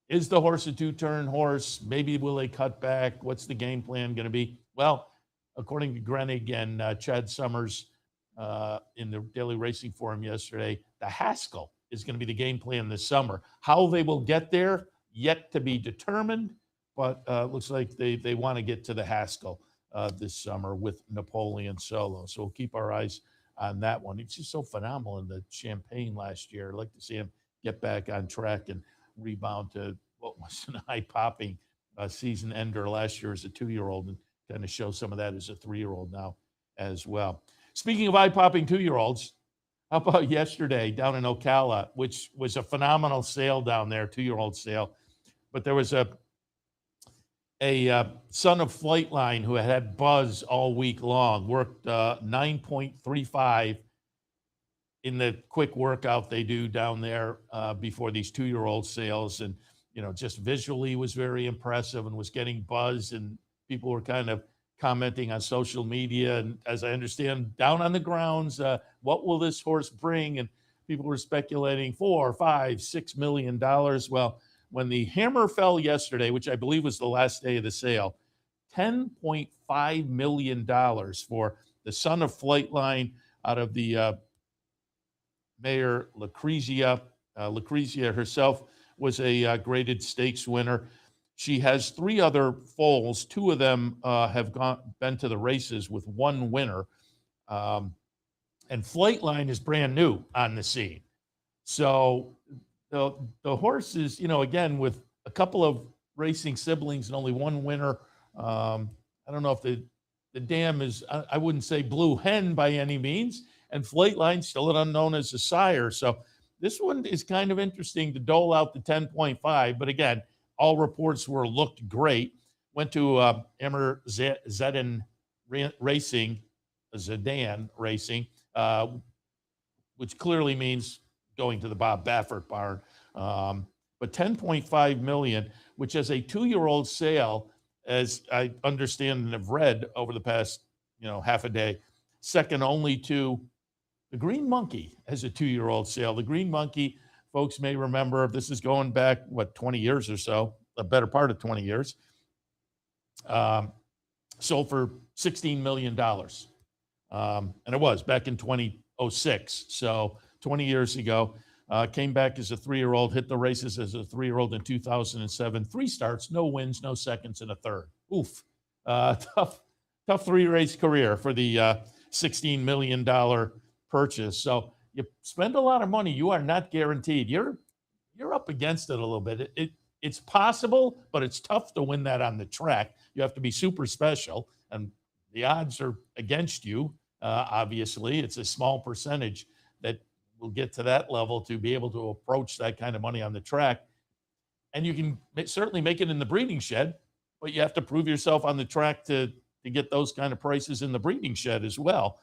is the horse a 2-turn horse? Maybe will they cut back? What's the game plan going to be? Well, according to Grenig and Chad Summers in the Daily Racing Forum yesterday, the Haskell is going to be the game plan this summer. How they will get there, yet to be determined, but looks like they want to get to the Haskell this summer with Napoleon Solo. So we'll keep our eyes on that one. It's just so phenomenal in the Champagne last year. I'd like to see him get back on track and rebound to what was an eye-popping season ender last year as a 2-year-old, and kind of show some of that as a 3-year-old now as well. Speaking of eye-popping 2-year-olds, how about yesterday down in Ocala, which was a phenomenal sale down there, 2-year-old sale. But there was a son of Flightline who had buzz all week long, worked 9.35 in the quick workout they do down there before these 2-year-old sales. And, just visually was very impressive and was getting buzz, and people were kind of commenting on social media. And as I understand, down on the grounds, what will this horse bring? And people were speculating $4, $5, $6 million. Well, when the hammer fell yesterday, which I believe was the last day of the sale, $10.5 million for the son of Flightline out of the Mayor Lucrezia. Lucrezia herself was a graded stakes winner. She has 3 other foals. 2 of them have been to the races with 1 winner. And Flightline is brand new on the scene. So the horse is, again, with a couple of racing siblings and only 1 winner. I don't know if the dam is, I wouldn't say blue hen by any means. And Flightline still an unknown as a sire. So this one is kind of interesting to dole out the 10.5. But again, all reports looked great. Went to Emmer Zedin Racing, Zedan Racing, which clearly means going to the Bob Baffert barn. But 10.5 million, which is a 2-year-old sale, as I understand and have read over the past, half a day, second only to the Green Monkey as a 2-year-old sale. The Green Monkey, folks may remember, this is going back, 20 years or so, a better part of 20 years, sold for $16 million. And it was back in 2006. So 20 years ago, came back as a 3-year-old, hit the races as a 3-year-old in 2007. 3 starts, no wins, no seconds, and a third. Oof. Tough 3-race career for the $16 million purchase. So you spend a lot of money. You are not guaranteed. You're up against it a little bit. It's possible, but it's tough to win that on the track. You have to be super special, and the odds are against you. Obviously, it's a small percentage that will get to that level to be able to approach that kind of money on the track. And you can certainly make it in the breeding shed, but you have to prove yourself on the track to get those kind of prices in the breeding shed as well.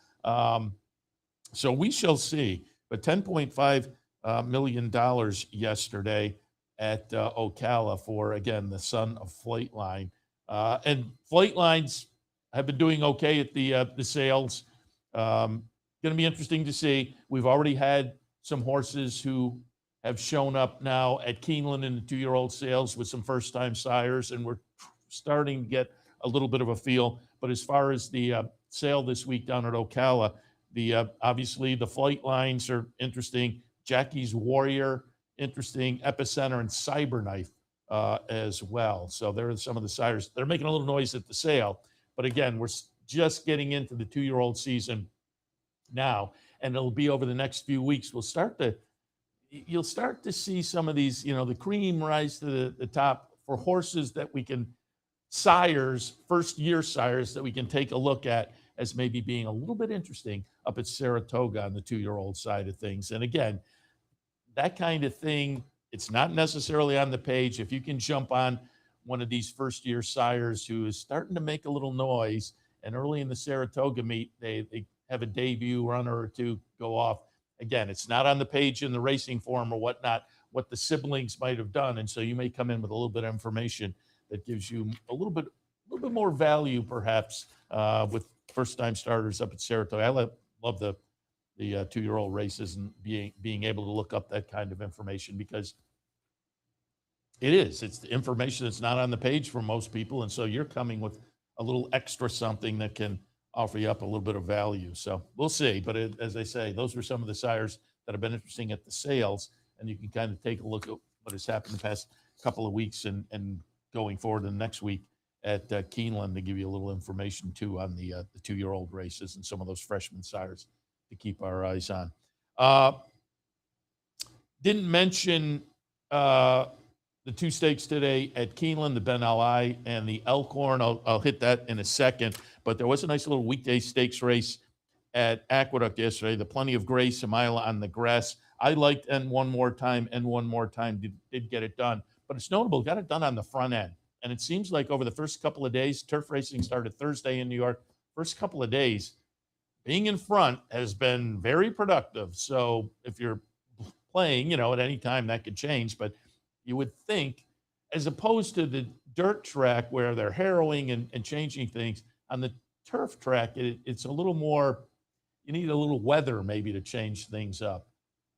So we shall see. But $10.5 million yesterday at Ocala for, again, the son of Flightline. And Flightlines have been doing okay at the sales. Going to be interesting to see. We've already had some horses who have shown up now at Keeneland in the 2-year-old sales with some first-time sires, and we're starting to get a little bit of a feel. But as far as the sale this week down at Ocala, obviously the Flightlines are interesting. Jackie's Warrior, interesting. Epicenter and Cyberknife as well. So there are some of the sires. They're making a little noise at the sale. But again, we're just getting into the 2-year-old season now, and it'll be over the next few weeks. You'll start to see some of these, the cream rise to the top for horses that we can, sires, first-year sires that we can take a look at as maybe being a little bit interesting up at Saratoga on the 2-year-old side of things. And again, that kind of thing, it's not necessarily on the page. If you can jump on one of these first-year sires who is starting to make a little noise, and early in the Saratoga meet, they have a debut runner or 2 go off. Again, it's not on the page in the racing form or whatnot, what the siblings might have done. And so you may come in with a little bit of information that gives you a little bit more value, perhaps, with first-time starters up at Saratoga. I love the 2-year-old races and being able to look up that kind of information, because it's the information that's not on the page for most people. And so you're coming with a little extra something that can offer you up a little bit of value. So we'll see. But as I say, those were some of the sires that have been interesting at the sales, and you can kind of take a look at what has happened the past couple of weeks and going forward in the next week at Keeneland to give you a little information too on the 2-year-old races and some of those freshman sires to keep our eyes on. Didn't mention the 2 stakes today at Keeneland, the Ben Ali and the Elkhorn. I'll hit that in a second. But there was a nice little weekday stakes race at Aqueduct yesterday. The Plenty of Grace, a mile on the grass. I liked N One More Time. N One More Time did get it done. But it's notable, got it done on the front end. And it seems like over the first couple of days, turf racing started Thursday in New York. First couple of days, being in front has been very productive. So if you're playing, at any time that could change. But you would think, as opposed to the dirt track where they're harrowing and changing things, on the turf track, it's a little more, you need a little weather maybe to change things up.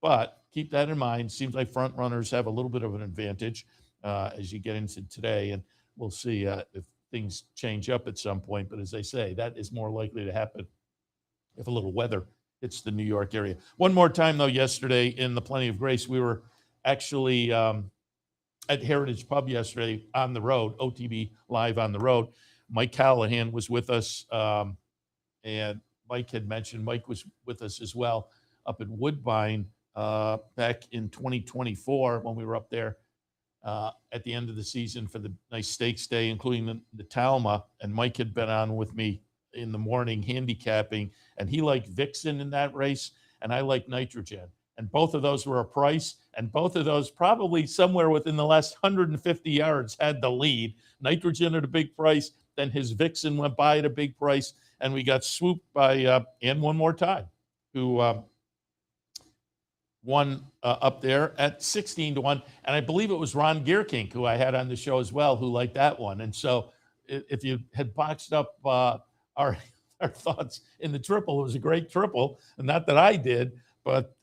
But keep that in mind. Seems like front runners have a little bit of an advantage as you get into today. And we'll see if things change up at some point. But as I say, that is more likely to happen if a little weather hits the New York area. One more time, though, yesterday in the Plenty of Grace, we were actually at Heritage Pub yesterday on the road, OTB Live on the road. Mike Callahan was with us, and Mike had mentioned Mike was with us as well up at Woodbine back in 2024 when we were up there at the end of the season for the nice stakes day, including the Talma. And Mike had been on with me in the morning handicapping, and he liked Vixen in that race, and I liked Nitrogen. And both of those were a price, and both of those probably somewhere within the last 150 yards had the lead. Nitrogen at a big price, then his Vixen went by at a big price, and we got swooped by and One More Time, who won up there at 16-1. And I believe it was Ron Gearkink, who I had on the show as well, who liked that one. And so if you had boxed up our thoughts in the triple, it was a great triple. And not that I did, but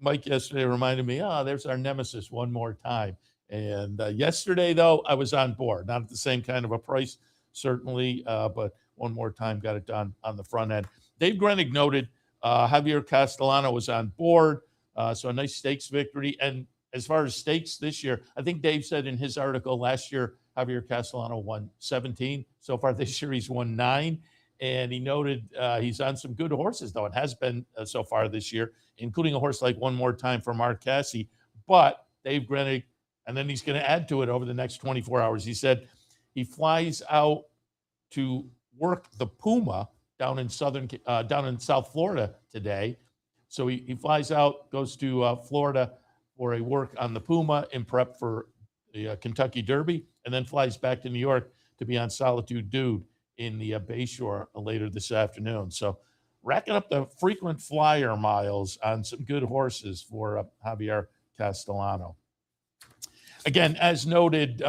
Mike yesterday reminded me, there's our nemesis One More Time. And yesterday, though, I was on board. Not at the same kind of a price, certainly, but One More Time got it done on the front end. Dave Grenig noted Javier Castellano was on board, so a nice stakes victory. And as far as stakes this year, I think Dave said in his article last year, Javier Castellano won 17. So far this year, he's won 9. And he noted he's on some good horses, though. It has been so far this year, including a horse like One More Time for Mark Cassie. But Dave Grenig, and then he's going to add to it over the next 24 hours. He said he flies out to work the Puma down in South Florida today. So he flies out, goes to Florida for a work on the Puma in prep for the Kentucky Derby, and then flies back to New York to be on Solitude Dude in the Bayshore later this afternoon. So racking up the frequent flyer miles on some good horses for Javier Castellano. Again, as noted,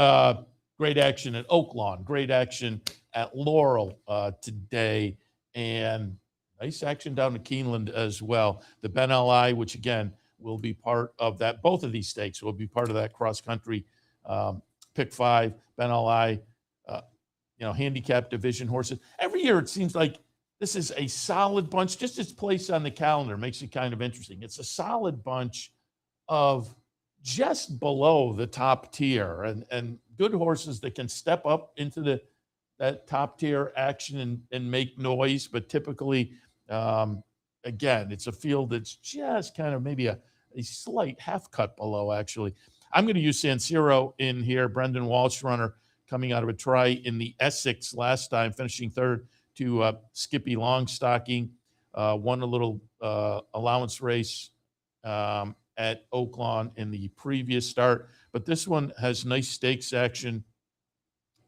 great action at Oaklawn, great action at Laurel today, and nice action down at Keeneland as well. The Ben Ali, which again will be part of that, both of these stakes will be part of that cross-country pick 5, Ben Ali, handicap division horses. Every year it seems like this is a solid bunch. Just its place on the calendar makes it kind of interesting. It's a solid bunch of just below the top tier and good horses that can step up into that top tier action and make noise. But typically, again, it's a field that's just kind of maybe a slight half cut below, actually. I'm going to use San Siro in here. Brendan Walsh, runner, coming out of a try in the Essex last time, finishing third to Skippy Longstocking. Won a little allowance race at Oaklawn in the previous start. But this one has nice stakes action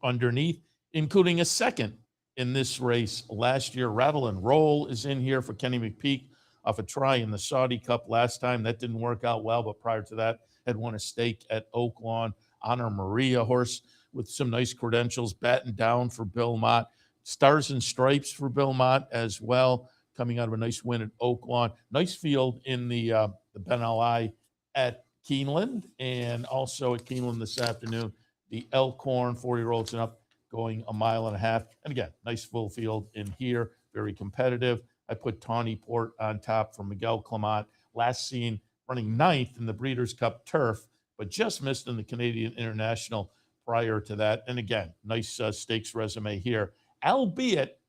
underneath, including a second in this race last year. Rattle and Roll is in here for Kenny McPeak off a try in the Saudi Cup last time. That didn't work out well, but prior to that, had won a stake at Oaklawn. Honor Maria, horse with some nice credentials, batting down for Bill Mott. Stars and Stripes for Bill Mott as well, coming out of a nice win at Oaklawn. Nice field in the Ben Ali at Keeneland, and also at Keeneland this afternoon, the Elkhorn 4-year-olds and up going 1.5 miles. And again, nice full field in here, very competitive. I put Tawny Port on top for Miguel Clement, last seen running 9th in the Breeders' Cup Turf, but just missed in the Canadian International prior to that. And again, nice stakes resume here, albeit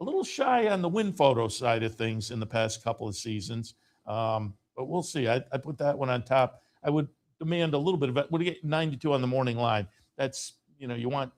a little shy on the win photo side of things in the past couple of seasons. But we'll see. I put that one on top. I would demand a little bit of it. Would get 92 on the morning line. That's, you want,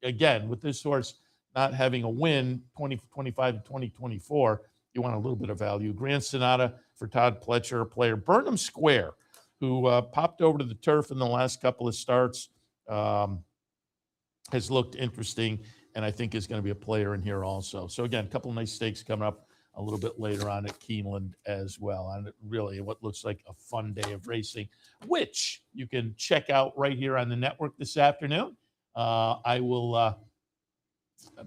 again, with this horse not having a win, 2025 to 2024, you want a little bit of value. Grand Sonata for Todd Pletcher, a player. Burnham Square, who popped over to the turf in the last couple of starts, has looked interesting, and I think is going to be a player in here also. So again, a couple of nice stakes coming up a little bit later on at Keeneland as well. And really what looks like a fun day of racing, which you can check out right here on the network this afternoon. I will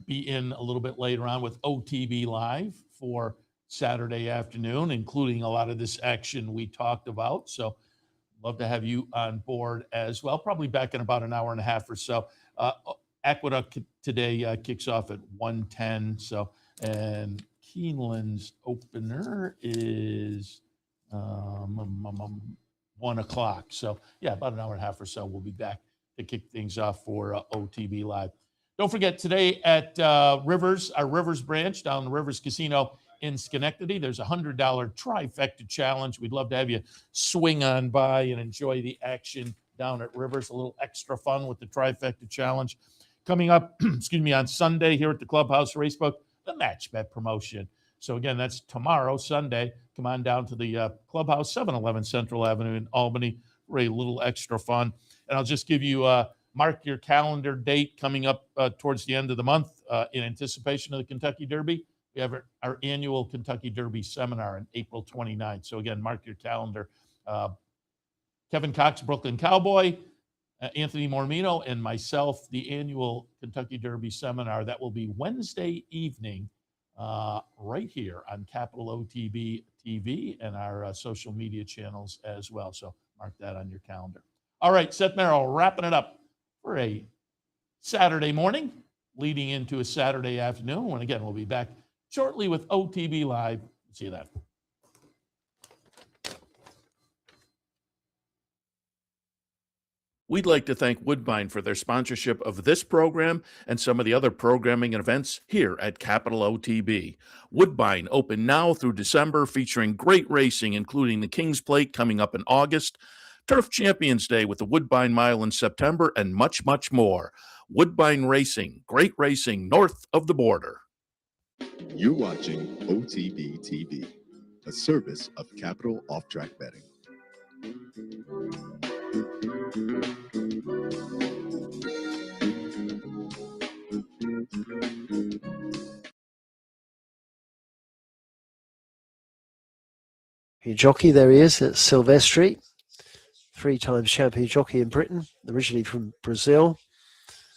be in a little bit later on with OTB Live for Saturday afternoon, including a lot of this action we talked about. So love to have you on board as well. Probably back in about an hour and a half or so. Aqueduct today kicks off at 1:10. So, and Keeneland's opener is 1 1 o'clock. So, yeah, about an hour and a half or so, we'll be back to kick things off for OTB Live. Don't forget, today at Rivers, our Rivers branch down the Rivers Casino in Schenectady, there's a $100 trifecta challenge. We'd love to have you swing on by and enjoy the action down at Rivers. A little extra fun with the trifecta challenge. Coming up, on Sunday here at the Clubhouse Racebook, the Match Bet promotion. So again, that's tomorrow, Sunday. Come on down to the Clubhouse, 711 Central Avenue in Albany for a little extra fun. And I'll just give you, mark your calendar date coming up towards the end of the month in anticipation of the Kentucky Derby. We have our annual Kentucky Derby seminar on April 29th. So again, mark your calendar. Kevin Cox, Brooklyn Cowboy, Anthony Mormino, and myself, the annual Kentucky Derby seminar. That will be Wednesday evening right here on Capital OTB TV and our social media channels as well. So mark that on your calendar. All right, Seth Merrow wrapping it up for a Saturday morning, leading into a Saturday afternoon. And again, we'll be back shortly with OTB Live. See you then. We'd like to thank Woodbine for their sponsorship of this program and some of the other programming and events here at Capital OTB. Woodbine open now through December, featuring great racing, including the King's Plate coming up in August, Turf Champions Day with the Woodbine Mile in September, and much, much more. Woodbine Racing, great racing north of the border. You're watching OTB TV, a service of Capital Off-Track Betting. Jockey, there he is at Silvestri, 3 times champion jockey in Britain, originally from Brazil.